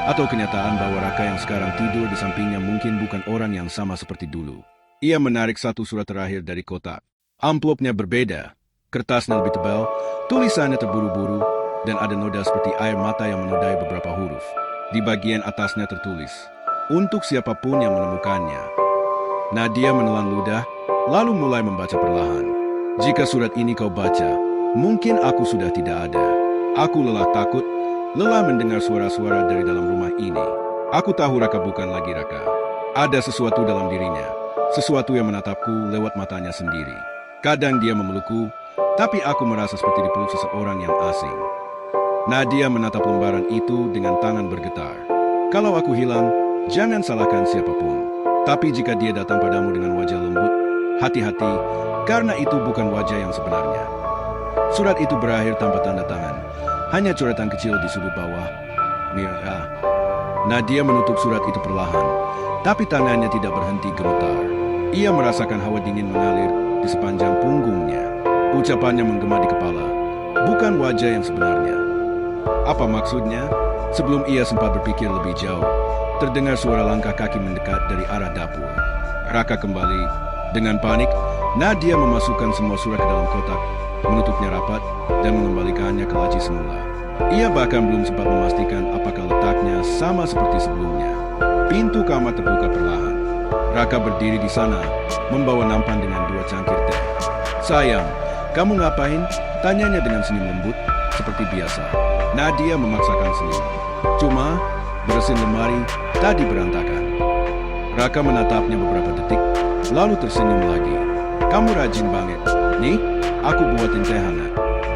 atau kenyataan bahwa Raka yang sekarang tidur di sampingnya mungkin bukan orang yang sama seperti dulu. Ia menarik satu surat terakhir dari kotak. Amplopnya berbeda, kertasnya lebih tebal, tulisannya terburu-buru, dan ada noda seperti air mata yang menodai beberapa huruf. Di bagian atasnya tertulis, untuk siapapun yang menemukannya. Nadia menelan ludah, lalu mulai membaca perlahan. Jika surat ini kau baca, mungkin aku sudah tidak ada. Aku lelah takut, lelah mendengar suara-suara dari dalam rumah ini. Aku tahu Raka bukan lagi Raka. Ada sesuatu dalam dirinya, sesuatu yang menatapku lewat matanya sendiri. Kadang dia memelukku, tapi aku merasa seperti dipeluk seseorang yang asing. Nadia menatap lembaran itu dengan tangan bergetar. Kalau aku hilang, jangan salahkan siapapun. Tapi jika dia datang padamu dengan wajah lembut, hati-hati, karena itu bukan wajah yang sebenarnya. Surat itu berakhir tanpa tanda tangan. Hanya coretan kecil di sudut bawah. Mira. Nadia menutup surat itu perlahan, tapi tangannya tidak berhenti gemetar. Ia merasakan hawa dingin mengalir di sepanjang punggungnya. Ucapannya menggema di kepala. Bukan wajah yang sebenarnya. Apa maksudnya? Sebelum ia sempat berpikir lebih jauh, terdengar suara langkah kaki mendekat dari arah dapur. Raka kembali. Dengan panik, Nadia memasukkan semua surat ke dalam kotak, menutupnya rapat, dan mengembalikannya ke laci semula. Ia bahkan belum sempat memastikan apakah letaknya sama seperti sebelumnya. Pintu kamar terbuka perlahan. Raka berdiri di sana, membawa nampan dengan 2 cangkir teh. Sayang, kamu ngapain? Tanyanya dengan senyum lembut, seperti biasa. Nadia memaksakan senyum. Cuma, Bersin lemari tadi berantakan. Raka menatapnya beberapa detik, lalu tersenyum lagi. Kamu rajin banget. Nih, aku buatin teh hangat.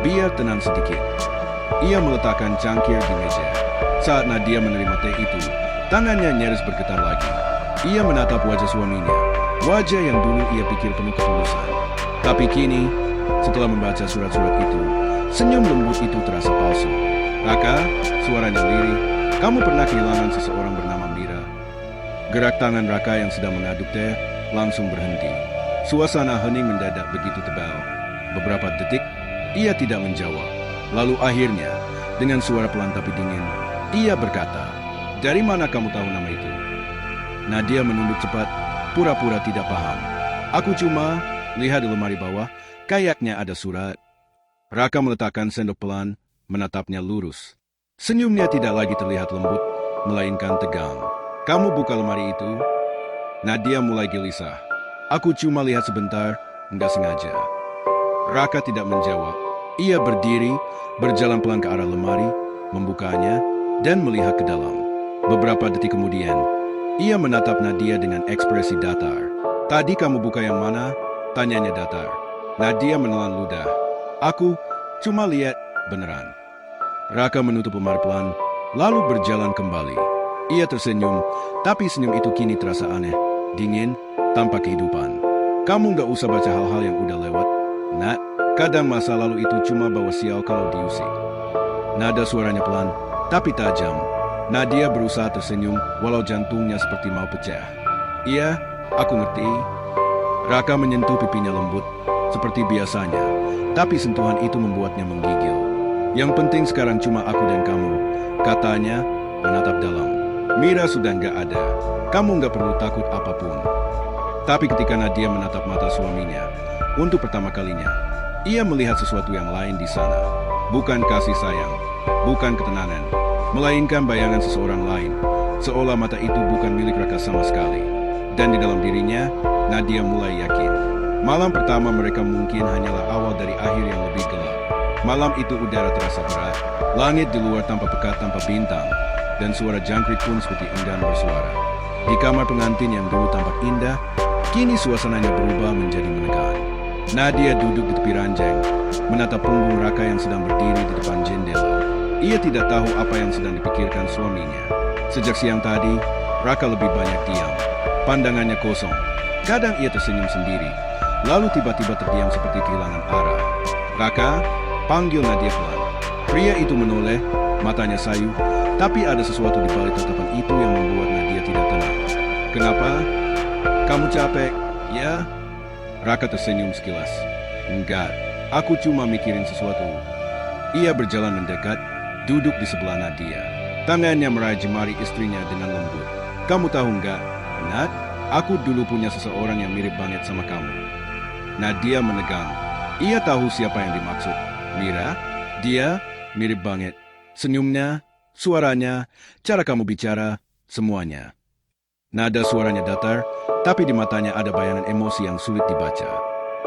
Biar tenang sedikit. Ia meletakkan cangkir di meja. Saat Nadia menerima teh itu, tangannya nyaris bergetar lagi. Ia menatap wajah suaminya, wajah yang dulu ia pikir penuh ketulusan. Tapi kini, setelah membaca surat-surat itu, senyum lembut itu terasa palsu. Raka, suaranya lirih, kamu pernah kehilangan seseorang bernama Mira? Gerak tangan Raka yang sedang mengaduk teh langsung berhenti. Suasana hening mendadak begitu tebal. Beberapa detik, ia tidak menjawab. Lalu akhirnya, dengan suara pelan tapi dingin, ia berkata, "Dari mana kamu tahu nama itu?" Nadia menunduk cepat, pura-pura tidak paham. "Aku cuma lihat di lemari bawah, kayaknya ada surat." Raka meletakkan sendok pelan, menatapnya lurus. Senyumnya tidak lagi terlihat lembut, melainkan tegang. "Kamu buka lemari itu?" Nadia mulai gelisah. "Aku cuma lihat sebentar, nggak sengaja." Raka tidak menjawab. Ia berdiri, berjalan pelan ke arah lemari, membukanya, dan melihat ke dalam. Beberapa detik kemudian, ia menatap Nadia dengan ekspresi datar. "Tadi kamu buka yang mana?" tanyanya datar. Nadia menelan ludah. "Aku cuma lihat beneran." Raka menutup lemari pelan, lalu berjalan kembali. Ia tersenyum, tapi senyum itu kini terasa aneh, dingin, tanpa kehidupan. "Kamu nggak usah baca hal-hal yang udah lewat, Nat. Kadang masa lalu itu cuma bawa sial kalau diusik." Nada suaranya pelan, tapi tajam. Nadia berusaha tersenyum, walau jantungnya seperti mau pecah. "Iya, aku ngerti." Raka menyentuh pipinya lembut, seperti biasanya, tapi sentuhan itu membuatnya menggigil. "Yang penting sekarang cuma aku dan kamu," katanya, menatap dalam. "Mira sudah nggak ada. Kamu nggak perlu takut apapun." Tapi ketika Nadia menatap mata suaminya, untuk pertama kalinya, ia melihat sesuatu yang lain di sana. Bukan kasih sayang, bukan ketenangan, melainkan bayangan seseorang lain, seolah mata itu bukan milik Raka sama sekali. Dan di dalam dirinya, Nadia mulai yakin. Malam pertama mereka mungkin hanyalah awal dari akhir yang lebih gelap. Malam itu udara terasa berat, langit di luar tampak pekat tanpa bintang, dan suara jangkrik pun seperti enggan bersuara. Di kamar pengantin yang dulu tampak indah, kini suasananya berubah menjadi menegangkan. Nadia duduk di tepi ranjang, menatap punggung Raka yang sedang berdiri di depan jendela. Ia tidak tahu apa yang sedang dipikirkan suaminya. Sejak siang tadi, Raka lebih banyak diam. Pandangannya kosong. Kadang ia tersenyum sendiri, lalu tiba-tiba terdiam seperti kehilangan arah. "Raka," panggil Nadia pelan. Pria itu menoleh, matanya sayu, tapi ada sesuatu di balik tatapan itu yang membuat Nadia tidak tenang. "Kenapa? Kamu capek, ya?" Raka tersenyum sekilas. "Enggak, aku cuma mikirin sesuatu." Ia berjalan mendekat, duduk di sebelah Nadia. Tangannya meraih jemari istrinya dengan lembut. "Kamu tahu enggak, Nat, aku dulu punya seseorang yang mirip banget sama kamu." Nadia menegang. Ia tahu siapa yang dimaksud. "Mira?" "Dia mirip banget. Senyumnya, suaranya, cara kamu bicara, semuanya." Nada suaranya datar, tapi di matanya ada bayangan emosi yang sulit dibaca.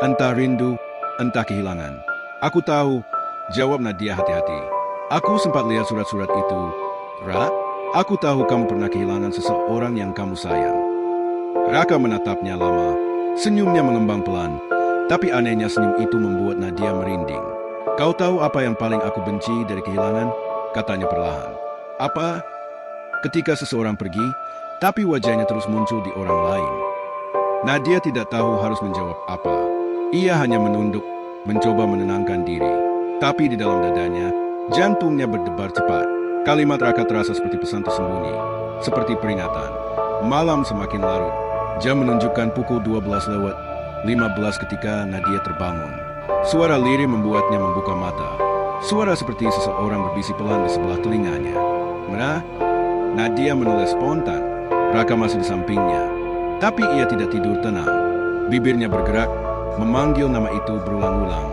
Entah rindu, entah kehilangan. "Aku tahu," jawab Nadia hati-hati. "Aku sempat lihat surat-surat itu. Ra, aku tahu kamu pernah kehilangan seseorang yang kamu sayang." Raka menatapnya lama. Senyumnya mengembang pelan, tapi anehnya senyum itu membuat Nadia merinding. "Kau tahu apa yang paling aku benci dari kehilangan?" katanya perlahan. "Apa?" "Ketika seseorang pergi, tapi wajahnya terus muncul di orang lain." Nadia tidak tahu harus menjawab apa. Ia hanya menunduk, mencoba menenangkan diri. Tapi di dalam dadanya, jantungnya berdebar cepat. Kalimat Raka terasa seperti pesan tersembunyi, seperti peringatan. Malam semakin larut. Jam menunjukkan pukul 12:15 ketika Nadia terbangun. Suara lirih membuatnya membuka mata. Suara seperti seseorang berbisik pelan di sebelah telinganya. "Mira?" Nadia menoleh spontan. Raka masih di sampingnya, tapi ia tidak tidur tenang. Bibirnya bergerak, memanggil nama itu berulang-ulang.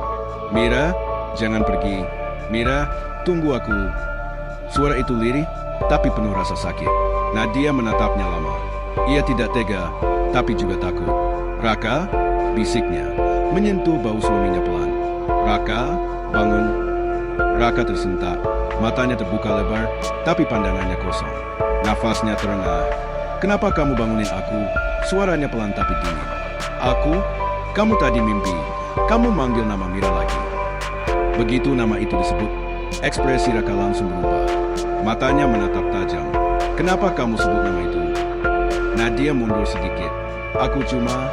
"Mira, jangan pergi. Mira, tunggu aku." Suara itu lirih, tapi penuh rasa sakit. Nadia menatapnya lama. Ia tidak tega, tapi juga takut. "Raka," bisiknya, menyentuh bau suaminya pelan. "Raka, bangun." Raka tersentak, matanya terbuka lebar, tapi pandangannya kosong. Nafasnya terengah. Kenapa kamu bangunin aku? Suaranya pelan tapi dingin. Aku? Kamu tadi mimpi. Kamu manggil nama Mira lagi. Begitu nama itu disebut, ekspresi Raka langsung berubah. Matanya menatap tajam. Kenapa kamu sebut nama itu? Nadia mundur sedikit. Aku cuma...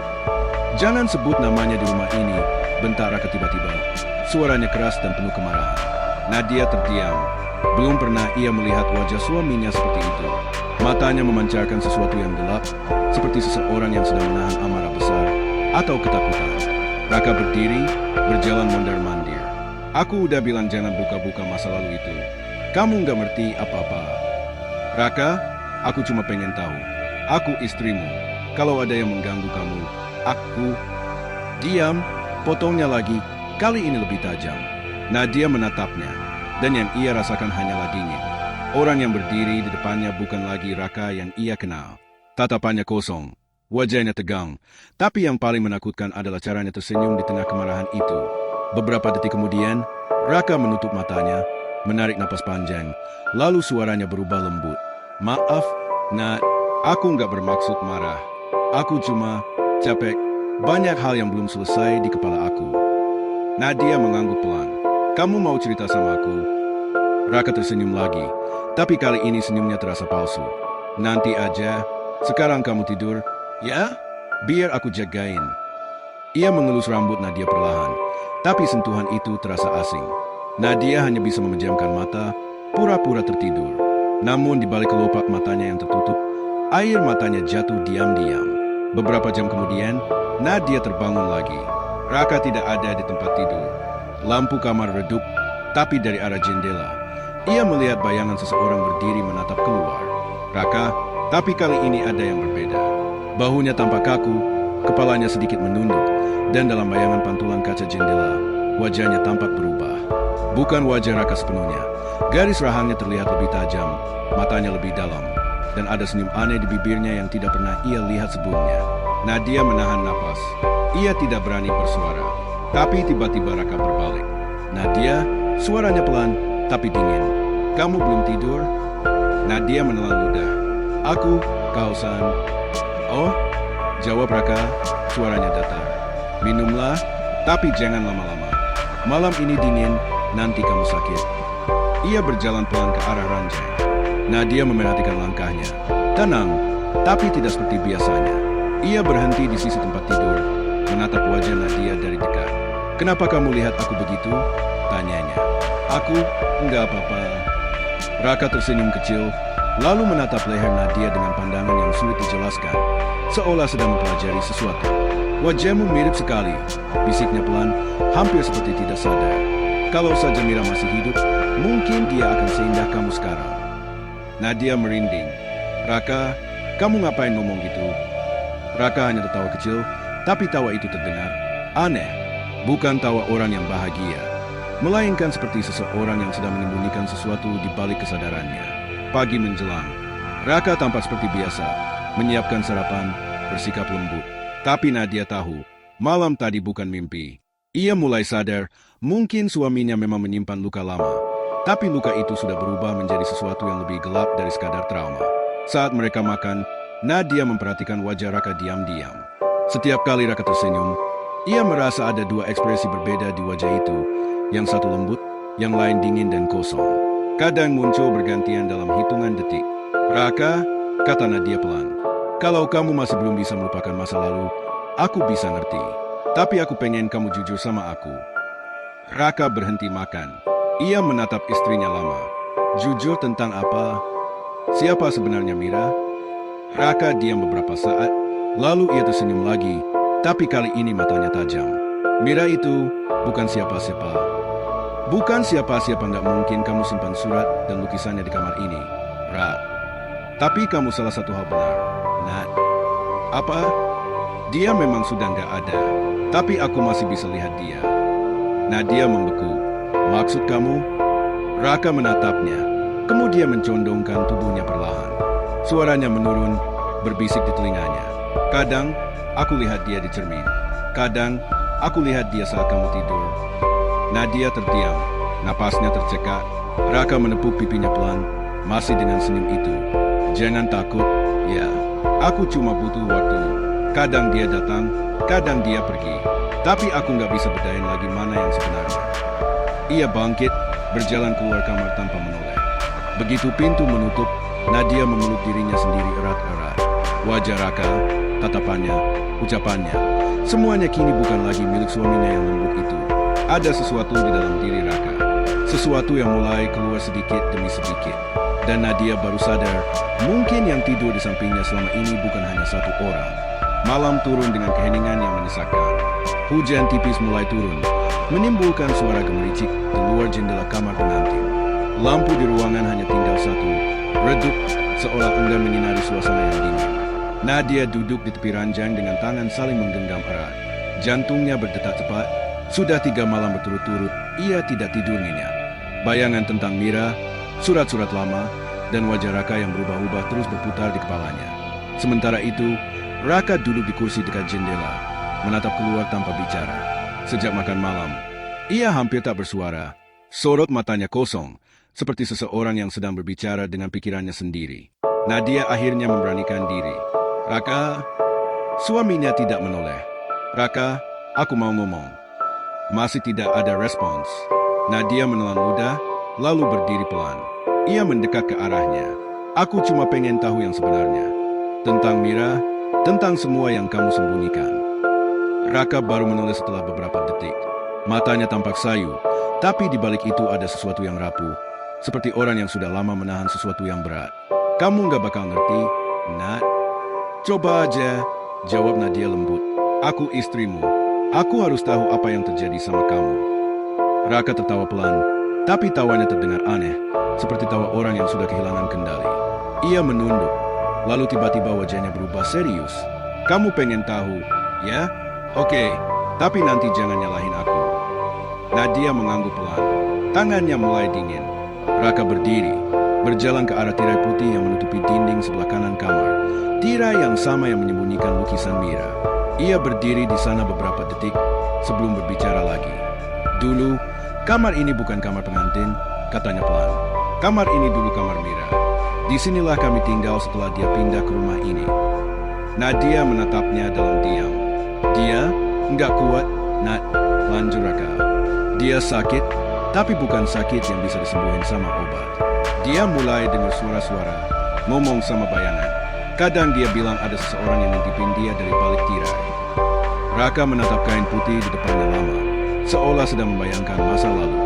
Jangan sebut namanya di rumah ini, bentak Raka tiba-tiba. Suaranya keras dan penuh kemarahan. Nadia terdiam. Belum pernah ia melihat wajah suaminya seperti itu. Matanya memancarkan sesuatu yang gelap, seperti seseorang yang sedang menahan amarah besar atau ketakutan. Raka berdiri, berjalan mondar-mandir. Aku udah bilang jangan buka-buka masa lalu itu. Kamu nggak ngerti apa-apa. Raka, aku cuma pengen tahu. Aku istrimu. Kalau ada yang mengganggu kamu, aku... Diam, potongnya lagi, kali ini lebih tajam. Nadia menatapnya, dan yang ia rasakan hanyalah dingin. Orang yang berdiri di depannya bukan lagi Raka yang ia kenal. Tatapannya kosong, wajahnya tegang, tapi yang paling menakutkan adalah caranya tersenyum di tengah kemarahan itu. Beberapa detik kemudian, Raka menutup matanya, menarik napas panjang, lalu suaranya berubah lembut. Maaf, Nat, aku nggak bermaksud marah. Aku cuma capek, banyak hal yang belum selesai di kepala aku. Nadia mengangguk pelan. Kamu mau cerita sama aku? Raka tersenyum lagi, tapi kali ini senyumnya terasa palsu. Nanti aja, sekarang kamu tidur, ya? Biar aku jagain. Ia mengelus rambut Nadia perlahan, tapi sentuhan itu terasa asing. Nadia hanya bisa memejamkan mata, pura-pura tertidur. Namun di balik kelopak matanya yang tertutup, air matanya jatuh diam-diam. Beberapa jam kemudian, Nadia terbangun lagi. Raka tidak ada di tempat tidur. Lampu kamar redup, tapi dari arah jendela. Ia melihat bayangan seseorang berdiri menatap keluar. Raka, tapi kali ini ada yang berbeda. Bahunya tampak kaku, kepalanya sedikit menunduk, dan dalam bayangan pantulan kaca jendela, wajahnya tampak berubah. Bukan wajah Raka sepenuhnya. Garis rahangnya terlihat lebih tajam, matanya lebih dalam, dan ada senyum aneh di bibirnya yang tidak pernah ia lihat sebelumnya. Nadia menahan napas. Ia tidak berani bersuara. Tapi tiba-tiba Raka berbalik. Nadia, suaranya pelan, tapi dingin. Kamu belum tidur? Nadia menelan ludah. Aku, Kausan. Oh, jawab Raka, suaranya datar. Minumlah, tapi jangan lama-lama. Malam ini dingin, nanti kamu sakit. Ia berjalan pelan ke arah ranjang. Nadia memerhatikan langkahnya. Tenang, tapi tidak seperti biasanya. Ia berhenti di sisi tempat tidur, menatap wajah Nadia dari dekat. Kenapa kamu lihat aku begitu? Tanyanya. Aku, enggak apa-apa. Raka tersenyum kecil, lalu menatap leher Nadia dengan pandangan yang sulit dijelaskan, seolah sedang mempelajari sesuatu. Wajahmu mirip sekali, bisiknya pelan, hampir seperti tidak sadar. Kalau saja Mira masih hidup, mungkin dia akan seindah kamu sekarang. Nadia merinding. Raka, kamu ngapain ngomong gitu? Raka hanya tertawa kecil, tapi tawa itu terdengar aneh. Bukan tawa orang yang bahagia, melainkan seperti seseorang yang sedang menyembunyikan sesuatu di balik kesadarannya. Pagi menjelang, Raka tampak seperti biasa, menyiapkan sarapan, bersikap lembut. Tapi Nadia tahu, malam tadi bukan mimpi. Ia mulai sadar, mungkin suaminya memang menyimpan luka lama. Tapi luka itu sudah berubah menjadi sesuatu yang lebih gelap dari sekadar trauma. Saat mereka makan, Nadia memperhatikan wajah Raka diam-diam. Setiap kali Raka tersenyum, ia merasa ada dua ekspresi berbeda di wajah itu. Yang satu lembut, yang lain dingin dan kosong. Kadang muncul bergantian dalam hitungan detik. Raka, kata Nadia pelan. Kalau kamu masih belum bisa melupakan masa lalu, aku bisa ngerti. Tapi aku pengen kamu jujur sama aku. Raka berhenti makan. Ia menatap istrinya lama. Jujur tentang apa? Siapa sebenarnya Mira? Raka diam beberapa saat, lalu ia tersenyum lagi, tapi kali ini matanya tajam. Mira itu bukan siapa-siapa. Bukan siapa-siapa, nggak mungkin kamu simpan surat dan lukisannya di kamar ini, Ra. Tapi kamu salah satu hal benar, Nat. Apa? Dia memang sudah nggak ada, tapi aku masih bisa lihat dia. Nadia membeku. Maksud kamu? Raka menatapnya, kemudian mencondongkan tubuhnya perlahan. Suaranya menurun, berbisik di telinganya. Kadang, aku lihat dia di cermin. Kadang, aku lihat dia saat kamu tidur. Nadia terdiam, napasnya tercekat. Raka menepuk pipinya pelan, masih dengan senyum itu. Jangan takut, ya. Aku cuma butuh waktu. Kadang dia datang, kadang dia pergi. Tapi aku nggak bisa bedain lagi mana yang sebenarnya. Ia bangkit, berjalan keluar kamar tanpa menoleh. Begitu pintu menutup, Nadia memeluk dirinya sendiri erat-erat. Wajah Raka, tatapannya, ucapannya, semuanya kini bukan lagi milik suaminya yang lembut itu. Ada sesuatu di dalam diri Raka. Sesuatu yang mulai keluar sedikit demi sedikit. Dan Nadia baru sadar, mungkin yang tidur di sampingnya selama ini bukan hanya satu orang. Malam turun dengan keheningan yang menyesakan. Hujan tipis mulai turun, menimbulkan suara gemericik di luar jendela kamar pengantin. Lampu di ruangan hanya tinggal satu, redup seolah enggan menyinari suasana yang dingin. Nadia duduk di tepi ranjang dengan tangan saling menggenggam erat. Jantungnya berdetak cepat. Sudah 3 malam berturut-turut, ia tidak tidur nyenyak. Bayangan tentang Mira, surat-surat lama, dan wajah Raka yang berubah-ubah terus berputar di kepalanya. Sementara itu, Raka duduk di kursi dekat jendela, menatap keluar tanpa bicara. Sejak makan malam, ia hampir tak bersuara. Sorot matanya kosong, seperti seseorang yang sedang berbicara dengan pikirannya sendiri. Nadia akhirnya memberanikan diri. Raka, suaminya tidak menoleh. Raka, aku mau ngomong. Masih tidak ada respons. Nadia menelan ludah, lalu berdiri pelan. Ia mendekat ke arahnya. Aku cuma pengen tahu yang sebenarnya. Tentang Mira, tentang semua yang kamu sembunyikan. Raka baru menoleh setelah beberapa detik. Matanya tampak sayu, tapi di balik itu ada sesuatu yang rapuh. Seperti orang yang sudah lama menahan sesuatu yang berat. Kamu nggak bakal ngerti, Nat. Coba aja, jawab Nadia lembut. Aku istrimu. Aku harus tahu apa yang terjadi sama kamu. Raka tertawa pelan, tapi tawanya terdengar aneh, seperti tawa orang yang sudah kehilangan kendali. Ia menunduk, lalu tiba-tiba wajahnya berubah serius. Kamu pengen tahu, ya? Oke, tapi nanti jangan nyalahin aku. Nadia mengangguk pelan, tangannya mulai dingin. Raka berdiri, berjalan ke arah tirai putih yang menutupi dinding sebelah kanan kamar. Tirai yang sama yang menyembunyikan lukisan Mira. Ia berdiri di sana beberapa detik sebelum berbicara lagi. Dulu, kamar ini bukan kamar pengantin, katanya pelan. Kamar ini dulu kamar Mira. Disinilah kami tinggal setelah dia pindah ke rumah ini. Nadia menatapnya dalam diam. Dia nggak kuat, Nat, lanjut Raka. Dia sakit, tapi bukan sakit yang bisa disembuhin sama obat. Dia mulai dengar suara-suara, ngomong sama bayangan. Kadang dia bilang ada seseorang yang ngintipin dia dari balik tirai. Raka menatap kain putih di depannya lama, seolah sedang membayangkan masa lalu.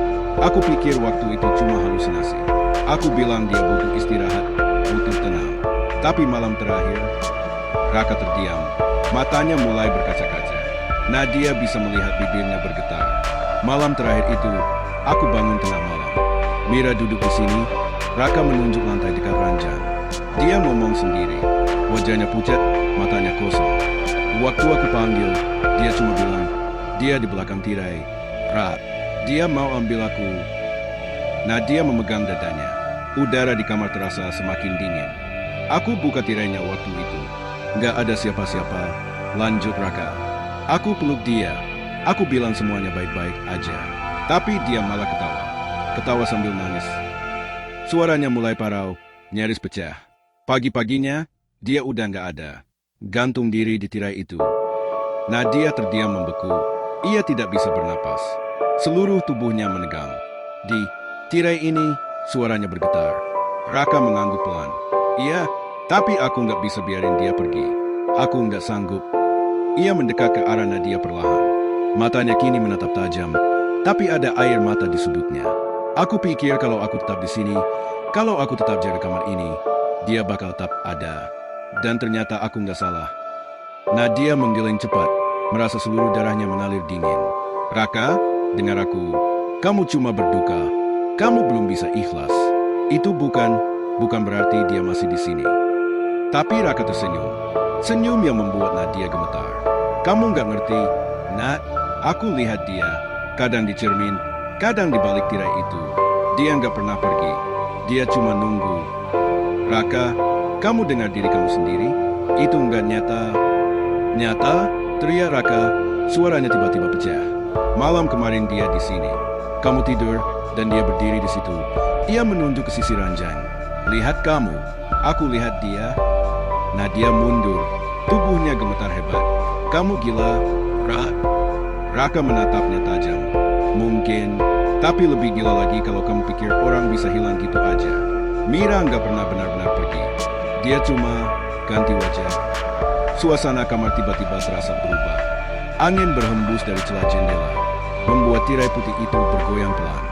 Aku pikir waktu itu cuma halusinasi. Aku bilang dia butuh istirahat, butuh tenang. Tapi malam terakhir, Raka terdiam. Matanya mulai berkaca-kaca. Nadia bisa melihat bibirnya bergetar. Malam terakhir itu, aku bangun tengah malam. Mira duduk di sini. Raka menunjuk lantai dekat ranjang. Dia ngomong sendiri. Wajahnya pucat, matanya kosong. Waktu aku panggil, dia cuma bilang, dia di belakang tirai. Rat, dia mau ambil aku. Nadia memegang dadanya. Udara di kamar terasa semakin dingin. Aku buka tirainya waktu itu. Nggak ada siapa-siapa. Lanjut Raka. Aku peluk dia. Aku bilang semuanya baik-baik aja. Tapi dia malah ketawa. Ketawa sambil nangis. Suaranya mulai parau, nyaris pecah. Pagi-paginya, dia udah nggak ada. Gantung diri di tirai itu. Nadia terdiam membeku. Ia tidak bisa bernapas. Seluruh tubuhnya menegang. Di tirai ini, suaranya bergetar. Raka mengangguk pelan. Iya, tapi aku nggak bisa biarin dia pergi. Aku nggak sanggup. Ia mendekat ke arah Nadia perlahan. Matanya kini menatap tajam, tapi ada air mata di sudutnya. Aku pikir kalau aku tetap di sini, kalau aku tetap jaga kamar ini, dia bakal tetap ada. Dan ternyata aku nggak salah. Nadia menggeleng cepat, merasa seluruh darahnya mengalir dingin. Raka, dengar aku. Kamu cuma berduka. Kamu belum bisa ikhlas. Itu bukan berarti dia masih di sini. Tapi Raka tersenyum. Senyum yang membuat Nadia gemetar. Kamu nggak ngerti, Nat. Aku lihat dia. Kadang di cermin, kadang di balik tirai itu. Dia nggak pernah pergi. Dia cuma nunggu. Raka, kamu dengar diri kamu sendiri? Itu nggak nyata. Nyata? Teriak Raka. Suaranya tiba-tiba pecah. Malam kemarin dia di sini. Kamu tidur dan dia berdiri di situ. Ia menunjuk ke sisi ranjang. Lihat kamu, aku lihat dia. Nadia mundur, tubuhnya gemetar hebat. Kamu gila, Raka menatapnya tajam. Mungkin, tapi lebih gila lagi kalau kamu pikir orang bisa hilang gitu aja. Mira nggak pernah benar-benar pergi. Dia cuma ganti wajah. Suasana kamar tiba-tiba terasa berubah. Angin berhembus dari celah jendela, membuat tirai putih itu bergoyang pelan.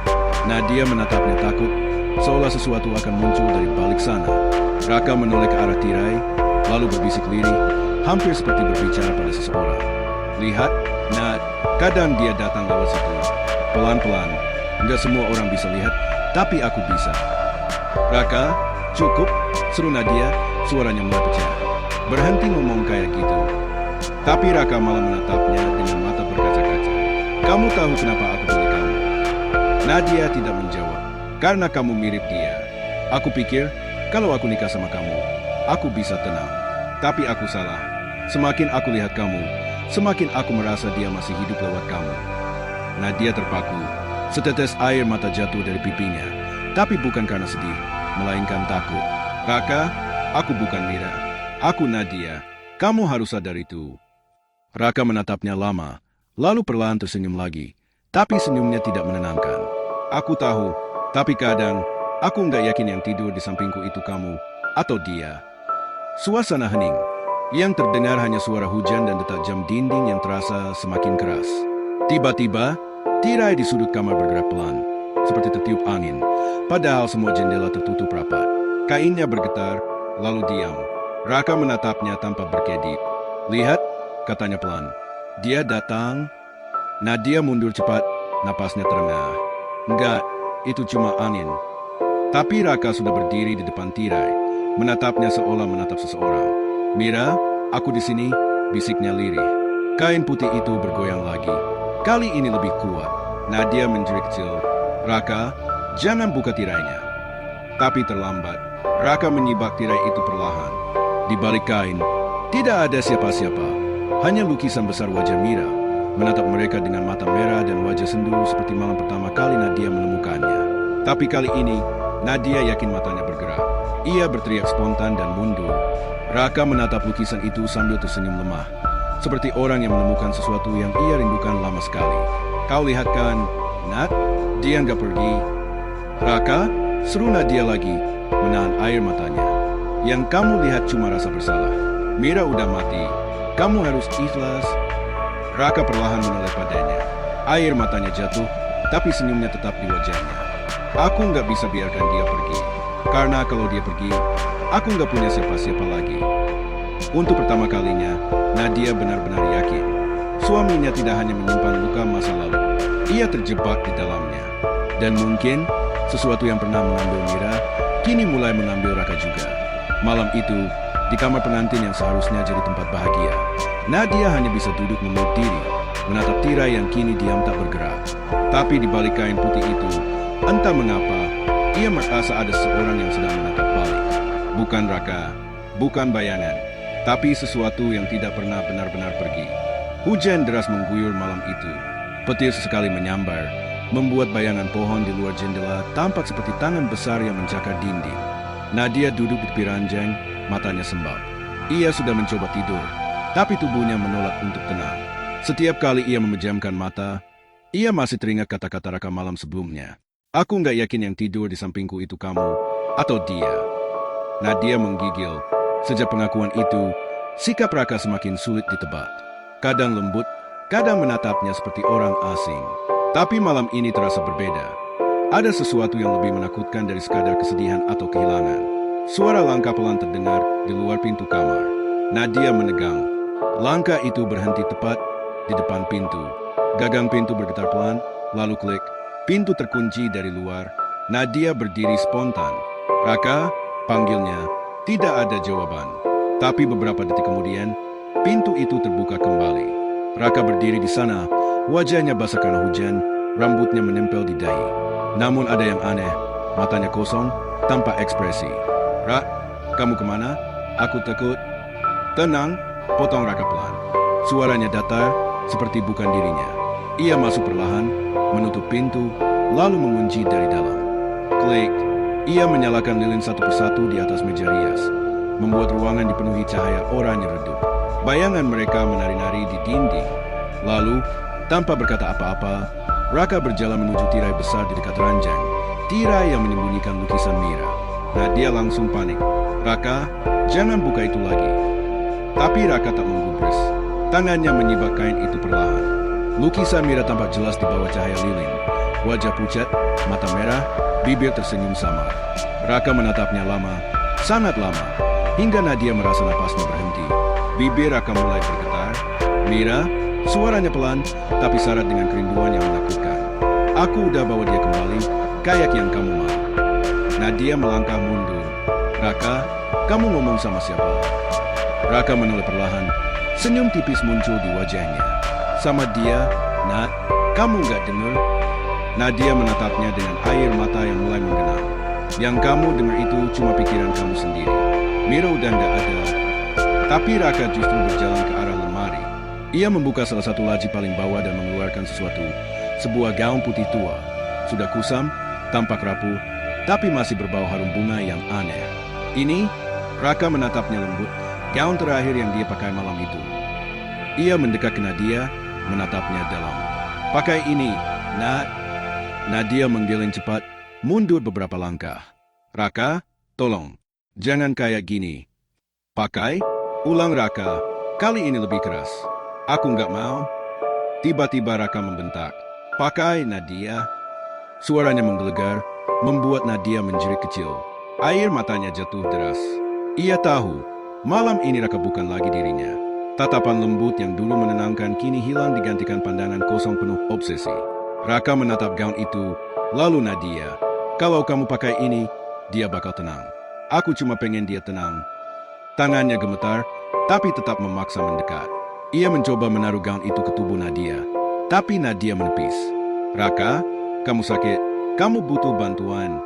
Nadia menatapnya takut, seolah sesuatu akan muncul dari balik sana. Raka menoleh ke arah tirai, lalu berbisik lirih, hampir seperti berbicara pada seseorang. Lihat, Nat, kadang dia datang lewat situ. Pelan-pelan, nggak semua orang bisa lihat, tapi aku bisa. Raka, cukup, seru Nadia, suaranya mulai pecah. Berhenti ngomong kayak gitu. Tapi Raka malah menatapnya dengan mata berkaca-kaca. Kamu tahu kenapa aku pilih kamu? Nadia tidak menjawab. Karena kamu mirip dia. Aku pikir, kalau aku nikah sama kamu, aku bisa tenang. Tapi aku salah. Semakin aku lihat kamu, semakin aku merasa dia masih hidup lewat kamu. Nadia terpaku. Setetes air mata jatuh dari pipinya. Tapi bukan karena sedih, melainkan takut. Raka, aku bukan Mira. Aku Nadia. Kamu harus sadar itu. Raka menatapnya lama, lalu perlahan tersenyum lagi. Tapi senyumnya tidak menenangkan. Aku tahu, tapi kadang aku nggak yakin yang tidur di sampingku itu kamu atau dia. Suasana hening. Yang terdengar hanya suara hujan dan detak jam dinding yang terasa semakin keras. Tiba-tiba, tirai di sudut kamar bergerak pelan, seperti tertiup angin. Padahal semua jendela tertutup rapat. Kainnya bergetar, lalu diam. Raka menatapnya tanpa berkedip. Lihat, katanya pelan. Dia datang. Nadia mundur cepat, napasnya terengah. Enggak, itu cuma angin. Tapi Raka sudah berdiri di depan tirai, menatapnya seolah menatap seseorang. Mira, aku di sini, bisiknya lirih. Kain putih itu bergoyang lagi. Kali ini lebih kuat. Nadia menjerit kecil. Raka, jangan buka tirainya. Tapi terlambat. Raka menyibak tirai itu perlahan. Di balik kain, tidak ada siapa-siapa. Hanya lukisan besar wajah Mira, menatap mereka dengan mata merah dan wajah sendu seperti malam pertama kali Nadia menemukannya. Tapi kali ini, Nadia yakin matanya bergerak. Ia berteriak spontan dan mundur. Raka menatap lukisan itu sambil tersenyum lemah, seperti orang yang menemukan sesuatu yang ia rindukan lama sekali. Kau lihat kan, Nat? Dia nggak pergi. Raka, seru Nadia lagi, menahan air matanya. Yang kamu lihat cuma rasa bersalah. Mira udah mati. Kamu harus ikhlas. Raka perlahan menoleh padanya. Air matanya jatuh, tapi senyumnya tetap di wajahnya. Aku nggak bisa biarkan dia pergi. Karena kalau dia pergi, aku nggak punya siapa-siapa lagi. Untuk pertama kalinya, Nadia benar-benar yakin. Suaminya tidak hanya menyimpan luka masa lalu. Ia terjebak di dalamnya. Dan mungkin, sesuatu yang pernah mengambil Mira, kini mulai mengambil Raka juga. Malam itu, di kamar pengantin yang seharusnya jadi tempat bahagia, Nadia hanya bisa duduk memeluk diri, menatap tirai yang kini diam tak bergerak. Tapi di balik kain putih itu, entah mengapa, ia merasa ada seseorang yang sedang menatap balik. Bukan Raka, bukan bayangan, tapi sesuatu yang tidak pernah benar-benar pergi. Hujan deras mengguyur malam itu. Petir sesekali menyambar, membuat bayangan pohon di luar jendela tampak seperti tangan besar yang mencakar dinding. Nadia duduk di tepi ranjang, matanya sembab. Ia sudah mencoba tidur, tapi tubuhnya menolak untuk tenang. Setiap kali ia memejamkan mata, ia masih teringat kata-kata Raka malam sebelumnya. Aku nggak yakin yang tidur di sampingku itu kamu atau dia. Nadia menggigil. Sejak pengakuan itu, sikap Raka semakin sulit ditebak. Kadang lembut, kadang menatapnya seperti orang asing. Tapi malam ini terasa berbeda. Ada sesuatu yang lebih menakutkan dari sekadar kesedihan atau kehilangan. Suara langkah pelan terdengar di luar pintu kamar. Nadia menegang. Langkah itu berhenti tepat di depan pintu. Gagang pintu bergetar pelan, lalu klik. Pintu terkunci dari luar. Nadia berdiri spontan. Raka, panggilnya. Tidak ada jawaban. Tapi beberapa detik kemudian, pintu itu terbuka kembali. Raka berdiri di sana, wajahnya basah karena hujan, rambutnya menempel di dahi. Namun ada yang aneh, matanya kosong, tanpa ekspresi. Rak, kamu kemana? Aku takut. Tenang, potong Raka pelan. Suaranya datar, seperti bukan dirinya. Ia masuk perlahan, menutup pintu, lalu mengunci dari dalam. Klik. Ia menyalakan lilin satu persatu di atas meja rias, membuat ruangan dipenuhi cahaya oranye redup. Bayangan mereka menari-nari di dinding. Lalu, tanpa berkata apa-apa, Raka berjalan menuju tirai besar di dekat ranjang, tirai yang menyembunyikan lukisan Mira. Nadia langsung panik. Raka, jangan buka itu lagi. Tapi Raka tak menggubris. Tangannya menyibak kain itu perlahan. Lukisan Mira tampak jelas di bawah cahaya lilin. Wajah pucat, mata merah, bibir tersenyum samar. Raka menatapnya lama, sangat lama, hingga Nadia merasa napasnya berhenti. Bibir Raka mulai bergetar. Mira, suaranya pelan, tapi syarat dengan kerinduan yang menakutkan. Aku udah bawa dia kembali, kayak yang kamu mau. Nadia melangkah mundur. Raka, kamu ngomong sama siapa? Raka menoleh perlahan. Senyum tipis muncul di wajahnya. Sama dia, Nat, kamu nggak dengar? Nadia menatapnya dengan air mata yang mulai menggenang. Yang kamu dengar itu cuma pikiran kamu sendiri. Mira udah nggak ada. Tapi Raka justru berjalan ke arah lemari. Ia membuka salah satu laci paling bawah dan mengeluarkan sesuatu. Sebuah gaun putih tua. Sudah kusam, tampak rapuh, tapi masih berbau harum bunga yang aneh. Ini, Raka menatapnya lembut, gaun terakhir yang dia pakai malam itu. Ia mendekat ke Nadia, menatapnya dalam. Pakai ini, Nat. Nadia menggeleng cepat, mundur beberapa langkah. Raka, tolong, jangan kayak gini. Pakai, ulang Raka, kali ini lebih keras. Aku nggak mau. Tiba-tiba Raka membentak. Pakai, Nadia. Suaranya menggelegar, membuat Nadia menjerit kecil. Air matanya jatuh deras. Ia tahu, malam ini Raka bukan lagi dirinya. Tatapan lembut yang dulu menenangkan kini hilang digantikan pandangan kosong penuh obsesi. Raka menatap gaun itu, lalu Nadia, kalau kamu pakai ini, dia bakal tenang. Aku cuma pengen dia tenang. Tangannya gemetar, tapi tetap memaksa mendekat. Ia mencoba menaruh gaun itu ke tubuh Nadia, tapi Nadia menepis. Raka, kamu sakit, kamu butuh bantuan.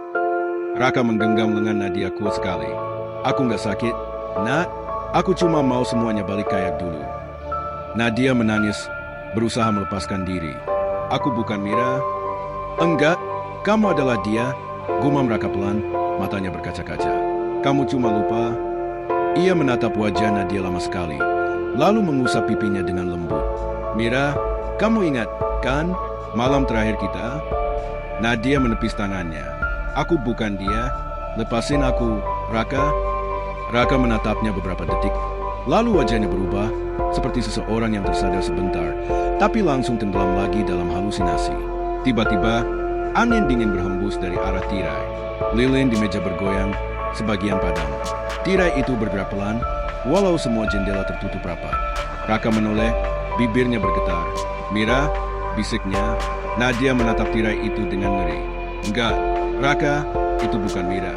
Raka menggenggam lengan Nadia kuat sekali. Aku nggak sakit, Nat, aku cuma mau semuanya balik kayak dulu. Nadia menangis, berusaha melepaskan diri. Aku bukan Mira. Enggak, kamu adalah dia. Gumam Raka pelan, matanya berkaca-kaca. Kamu cuma lupa. Ia menatap wajah Nadia lama sekali, lalu mengusap pipinya dengan lembut. Mira, kamu ingat, kan, malam terakhir kita? Nadia menepis tangannya. Aku bukan dia. Lepasin aku, Raka. Raka menatapnya beberapa detik, lalu wajahnya berubah, seperti seseorang yang tersadar sebentar, tapi langsung tenggelam lagi dalam halusinasi. Tiba-tiba, angin dingin berhembus dari arah tirai. Lilin di meja bergoyang, sebagian padam. Tirai itu bergerak pelan, walau semua jendela tertutup rapat. Raka menoleh, bibirnya bergetar. Mira, bisiknya. Nadia menatap tirai itu dengan ngeri. Enggak, Raka, itu bukan Mira.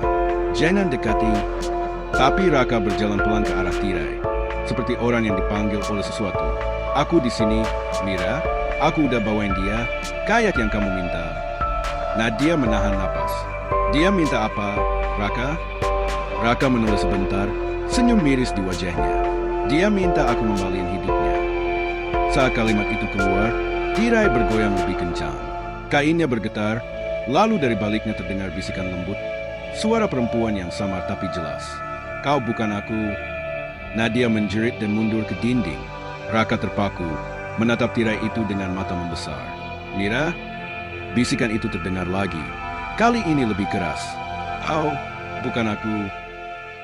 Jangan dekati. Tapi Raka berjalan pelan ke arah tirai, seperti orang yang dipanggil oleh sesuatu. Aku di sini, Mira. Aku udah bawain dia, kayak yang kamu minta. Nadia menahan napas. Dia minta apa, Raka? Raka menoleh sebentar, senyum miris di wajahnya. Dia minta aku ngembaliin hidupnya. Saat kalimat itu keluar, tirai bergoyang lebih kencang. Kainnya bergetar, lalu dari baliknya terdengar bisikan lembut. Suara perempuan yang samar tapi jelas. Kau bukan aku. Nadia menjerit dan mundur ke dinding. Raka terpaku, menatap tirai itu dengan mata membesar. Mira, bisikan itu terdengar lagi. Kali ini lebih keras. Kau, bukan aku.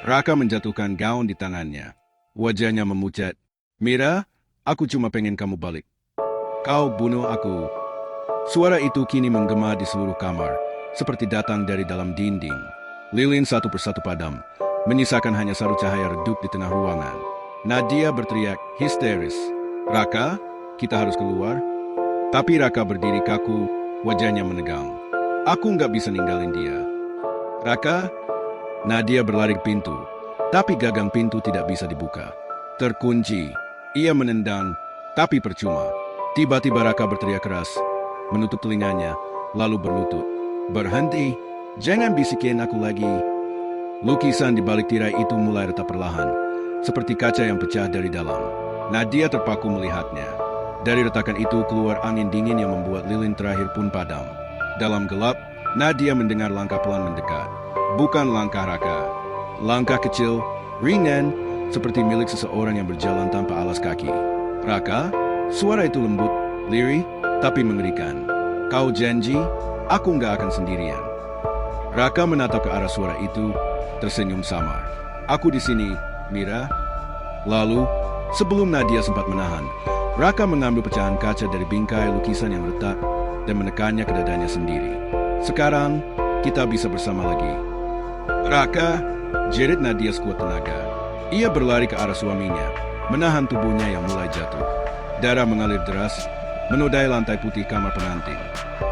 Raka menjatuhkan gaun di tangannya. Wajahnya memucat. Mira, aku cuma pengen kamu balik. Kau bunuh aku. Suara itu kini menggema di seluruh kamar, seperti datang dari dalam dinding. Lilin satu persatu padam, menyisakan hanya saru cahaya redup di tengah ruangan. Nadia berteriak histeris. Raka, kita harus keluar. Tapi Raka berdiri kaku, wajahnya menegang. Aku nggak bisa ninggalin dia. Raka, Nadia berlari ke pintu, tapi gagang pintu tidak bisa dibuka. Terkunci. Ia menendang, tapi percuma. Tiba-tiba Raka berteriak keras, menutup telinganya, lalu berlutut. Berhenti, jangan bisikin aku lagi. Lukisan di balik tirai itu mulai retak perlahan, seperti kaca yang pecah dari dalam. Nadia terpaku melihatnya. Dari retakan itu keluar angin dingin yang membuat lilin terakhir pun padam. Dalam gelap, Nadia mendengar langkah pelan mendekat. Bukan langkah Raka. Langkah kecil, ringan, seperti milik seseorang yang berjalan tanpa alas kaki. Raka, suara itu lembut, lirih, tapi mengerikan. Kau janji, aku nggak akan sendirian. Raka menatap ke arah suara itu, tersenyum samar. Aku di sini, Mira. Lalu, sebelum Nadia sempat menahan, Raka mengambil pecahan kaca dari bingkai lukisan yang retak dan menekannya ke dadanya sendiri. Sekarang, kita bisa bersama lagi. Raka, jerit Nadia sekuat tenaga. Ia berlari ke arah suaminya, menahan tubuhnya yang mulai jatuh. Darah mengalir deras, menodai lantai putih kamar pengantin.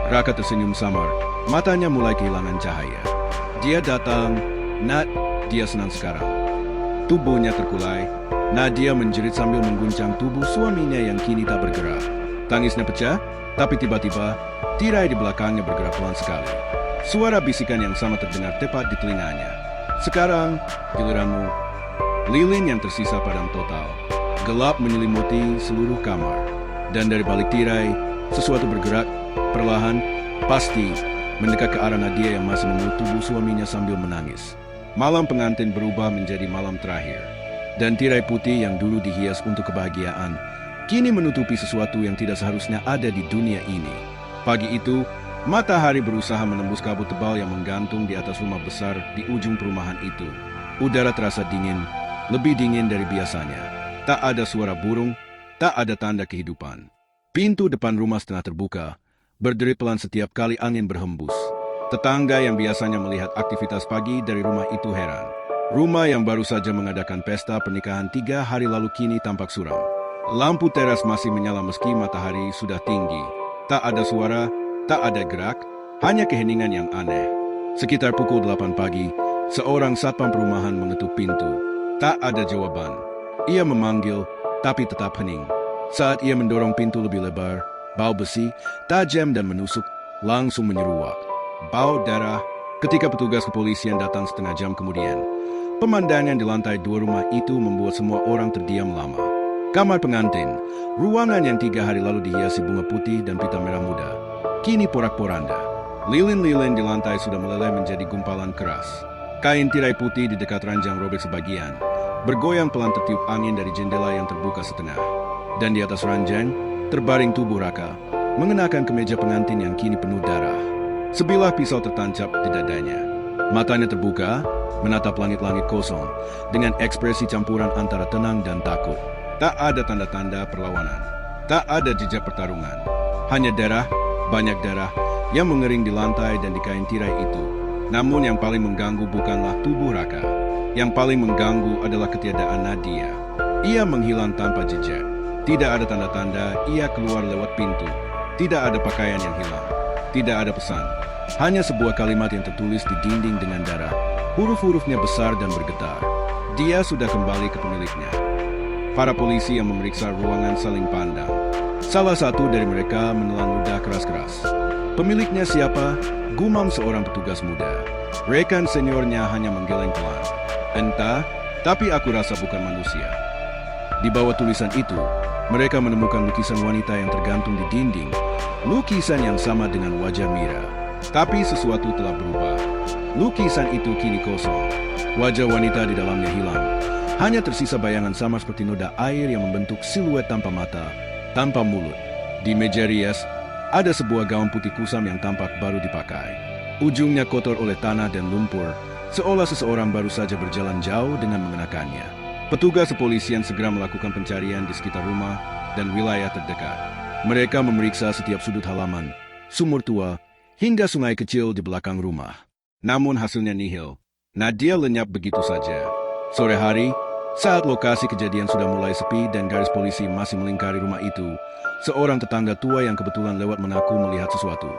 Raka tersenyum samar, matanya mulai kehilangan cahaya. Dia datang, Nat, dia senang sekarang. Tubuhnya terkulai, Nadia menjerit sambil mengguncang tubuh suaminya yang kini tak bergerak. Tangisnya pecah, tapi tiba-tiba, tirai di belakangnya bergerak pelan sekali. Suara bisikan yang sama terdengar tepat di telinganya. Sekarang, giliranmu. Lilin yang tersisa padam total. Gelap menyelimuti seluruh kamar. Dan dari balik tirai, sesuatu bergerak, perlahan, pasti, mendekat ke arah Nadia yang masih memeluk tubuh suaminya sambil menangis. Malam pengantin berubah menjadi malam terakhir. Dan tirai putih yang dulu dihias untuk kebahagiaan, kini menutupi sesuatu yang tidak seharusnya ada di dunia ini. Pagi itu, matahari berusaha menembus kabut tebal yang menggantung di atas rumah besar di ujung perumahan itu. Udara terasa dingin, lebih dingin dari biasanya. Tak ada suara burung, tak ada tanda kehidupan. Pintu depan rumah setengah terbuka, berderit pelan setiap kali angin berhembus. Tetangga yang biasanya melihat aktivitas pagi dari rumah itu heran. Rumah yang baru saja mengadakan pesta pernikahan 3 hari lalu kini tampak suram. Lampu teras masih menyala meski matahari sudah tinggi. Tak ada suara, tak ada gerak, hanya keheningan yang aneh. Sekitar pukul 8 pagi, seorang satpam perumahan mengetuk pintu. Tak ada jawaban. Ia memanggil, tapi tetap hening. Saat ia mendorong pintu lebih lebar, bau besi, tajam dan menusuk, langsung menyeruak. Bau darah ketika petugas kepolisian datang setengah jam kemudian. Pemandangan di lantai 2 rumah itu membuat semua orang terdiam lama. Kamar pengantin, ruangan yang 3 hari lalu dihiasi bunga putih dan pita merah muda, kini porak-poranda. Lilin-lilin di lantai sudah meleleh menjadi gumpalan keras. Kain tirai putih di dekat ranjang robek sebagian, bergoyang pelan tertiup angin dari jendela yang terbuka setengah. Dan di atas ranjang, terbaring tubuh Raka, mengenakan kemeja pengantin yang kini penuh darah. Sebilah pisau tertancap di dadanya. Matanya terbuka, menatap langit-langit kosong, dengan ekspresi campuran antara tenang dan takut. Tak ada tanda-tanda perlawanan. Tak ada jejak pertarungan. Hanya darah, banyak darah, yang mengering di lantai dan di kain tirai itu. Namun yang paling mengganggu bukanlah tubuh Raka. Yang paling mengganggu adalah ketiadaan Nadia. Ia menghilang tanpa jejak. Tidak ada tanda-tanda ia keluar lewat pintu. Tidak ada pakaian yang hilang. Tidak ada pesan. Hanya sebuah kalimat yang tertulis di dinding dengan darah. Huruf-hurufnya besar dan bergetar. Dia sudah kembali ke pemiliknya. Para polisi yang memeriksa ruangan saling pandang. Salah satu dari mereka menelan ludah keras-keras. Pemiliknya siapa? Gumam seorang petugas muda. Rekan seniornya hanya menggeleng pelan. Entah, tapi aku rasa bukan manusia. Di bawah tulisan itu, mereka menemukan lukisan wanita yang tergantung di dinding. Lukisan yang sama dengan wajah Mira. Tapi sesuatu telah berubah. Lukisan itu kini kosong. Wajah wanita di dalamnya hilang. Hanya tersisa bayangan sama seperti noda air yang membentuk siluet tanpa mata, tanpa mulut. Di meja rias, ada sebuah gaun putih kusam yang tampak baru dipakai. Ujungnya kotor oleh tanah dan lumpur, seolah seseorang baru saja berjalan jauh dengan mengenakannya. Petugas kepolisian segera melakukan pencarian di sekitar rumah dan wilayah terdekat. Mereka memeriksa setiap sudut halaman, sumur tua, hingga sungai kecil di belakang rumah. Namun hasilnya nihil. Nadia lenyap begitu saja. Sore hari, saat lokasi kejadian sudah mulai sepi dan garis polisi masih melingkari rumah itu, seorang tetangga tua yang kebetulan lewat mengaku melihat sesuatu.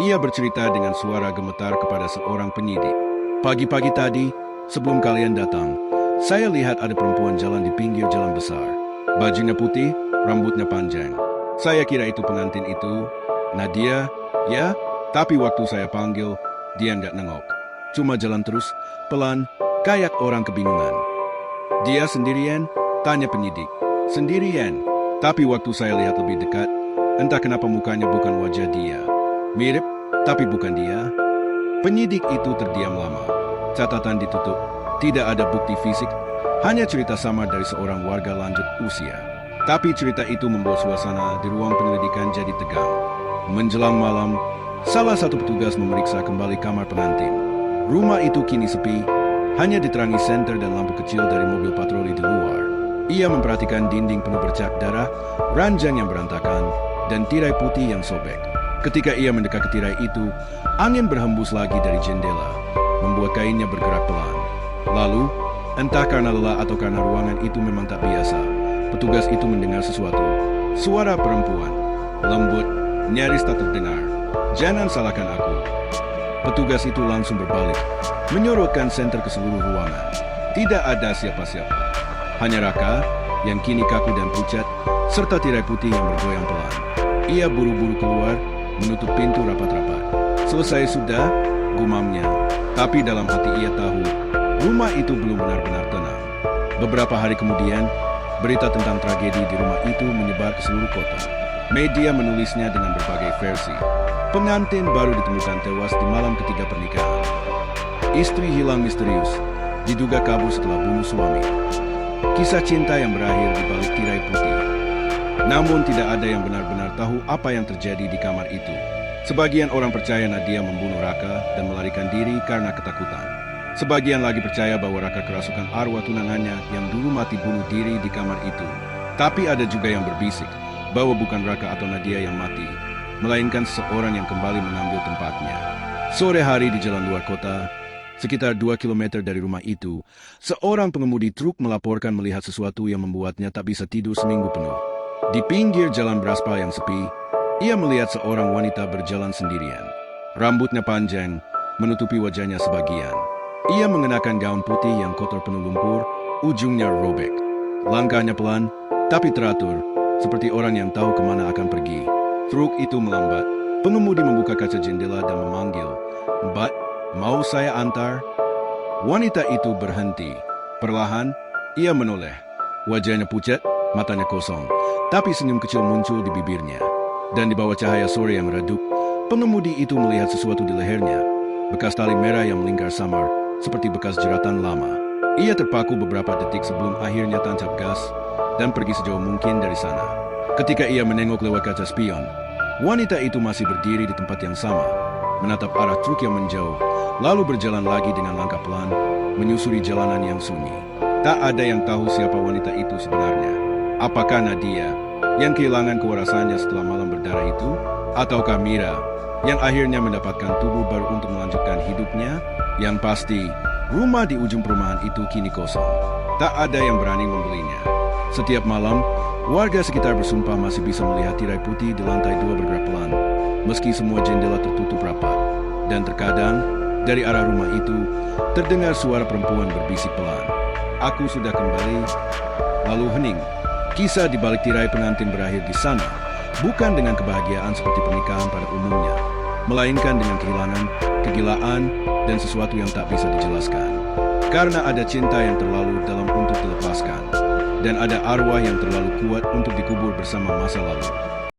Ia bercerita dengan suara gemetar kepada seorang penyidik. Pagi-pagi tadi, sebelum kalian datang, saya lihat ada perempuan jalan di pinggir jalan besar. Bajunya putih, rambutnya panjang. Saya kira itu pengantin itu, Nadia, ya, tapi waktu saya panggil, dia nggak nengok. Cuma jalan terus, pelan, kayak orang kebingungan. Dia sendirian? Tanya penyidik. Sendirian. Tapi waktu saya lihat lebih dekat, entah kenapa mukanya bukan wajah dia. Mirip, tapi bukan dia. Penyidik itu terdiam lama. Catatan ditutup. Tidak ada bukti fisik, hanya cerita samar dari seorang warga lanjut usia. Tapi cerita itu membuat suasana di ruang penyelidikan jadi tegang. Menjelang malam, salah satu petugas memeriksa kembali kamar pengantin. Rumah itu kini sepi, hanya diterangi senter dan lampu kecil dari mobil patroli di luar. Ia memperhatikan dinding penuh bercak darah, ranjang yang berantakan, dan tirai putih yang sobek. Ketika ia mendekat ke tirai itu, angin berhembus lagi dari jendela, membuat kainnya bergerak pelan. Lalu, entah karena lelah atau karena ruangan itu memang tak biasa, petugas itu mendengar sesuatu. Suara perempuan, lembut, nyaris tak terdengar. "Jangan salahkan aku." Petugas itu langsung berbalik, menyorotkan senter ke seluruh ruangan. Tidak ada siapa-siapa. Hanya Raka, yang kini kaku dan pucat, serta tirai putih yang bergoyang pelan. Ia buru-buru keluar, menutup pintu rapat-rapat. "Selesai sudah," gumamnya. Tapi dalam hati ia tahu, rumah itu belum benar-benar tenang. Beberapa hari kemudian, berita tentang tragedi di rumah itu menyebar ke seluruh kota. Media menulisnya dengan berbagai versi. Pengantin baru ditemukan tewas di malam ketiga pernikahan. Istri hilang misterius, diduga kabur setelah bunuh suami. Kisah cinta yang berakhir di balik tirai putih. Namun tidak ada yang benar-benar tahu apa yang terjadi di kamar itu. Sebagian orang percaya Nadia membunuh Raka dan melarikan diri karena ketakutan. Sebagian lagi percaya bahwa Raka kerasukan arwah tunangannya yang dulu mati bunuh diri di kamar itu. Tapi ada juga yang berbisik bahwa bukan Raka atau Nadia yang mati, melainkan seseorang yang kembali mengambil tempatnya. Sore hari di jalan luar kota, sekitar 2 kilometer dari rumah itu, seorang pengemudi truk melaporkan melihat sesuatu yang membuatnya tak bisa tidur seminggu penuh. Di pinggir jalan beraspal yang sepi, ia melihat seorang wanita berjalan sendirian. Rambutnya panjang, menutupi wajahnya sebagian. Ia mengenakan gaun putih yang kotor penuh lumpur, ujungnya robek. Langkahnya pelan, tapi teratur, seperti orang yang tahu kemana akan pergi. Truk itu melambat. Pengemudi membuka kaca jendela dan memanggil, "Mbak, mau saya antar?" Wanita itu berhenti. Perlahan, ia menoleh. Wajahnya pucat, matanya kosong, tapi senyum kecil muncul di bibirnya. Dan di bawah cahaya sore yang redup, pengemudi itu melihat sesuatu di lehernya. Bekas tali merah yang melingkar samar, seperti bekas jeratan lama. Ia terpaku beberapa detik sebelum akhirnya tancap gas dan pergi sejauh mungkin dari sana. Ketika ia menengok lewat kaca spion, wanita itu masih berdiri di tempat yang sama, menatap arah truk yang menjauh, lalu berjalan lagi dengan langkah pelan, menyusuri jalanan yang sunyi. Tak ada yang tahu siapa wanita itu sebenarnya. Apakah Nadia, yang kehilangan kewarasannya setelah malam berdarah itu? Ataukah Mira, yang akhirnya mendapatkan tubuh baru untuk melanjutkan hidupnya? Yang pasti, rumah di ujung perumahan itu kini kosong. Tak ada yang berani membelinya. Setiap malam, warga sekitar bersumpah masih bisa melihat tirai putih di lantai 2 bergerak pelan, meski semua jendela tertutup rapat. Dan terkadang, dari arah rumah itu, terdengar suara perempuan berbisik pelan. "Aku sudah kembali." Lalu hening. Kisah di balik tirai pengantin berakhir di sana, bukan dengan kebahagiaan seperti pernikahan pada umumnya, melainkan dengan kehilangan, kegilaan, dan sesuatu yang tak bisa dijelaskan. Karena ada cinta yang terlalu dalam untuk dilepaskan, dan ada arwah yang terlalu kuat untuk dikubur bersama masa lalu.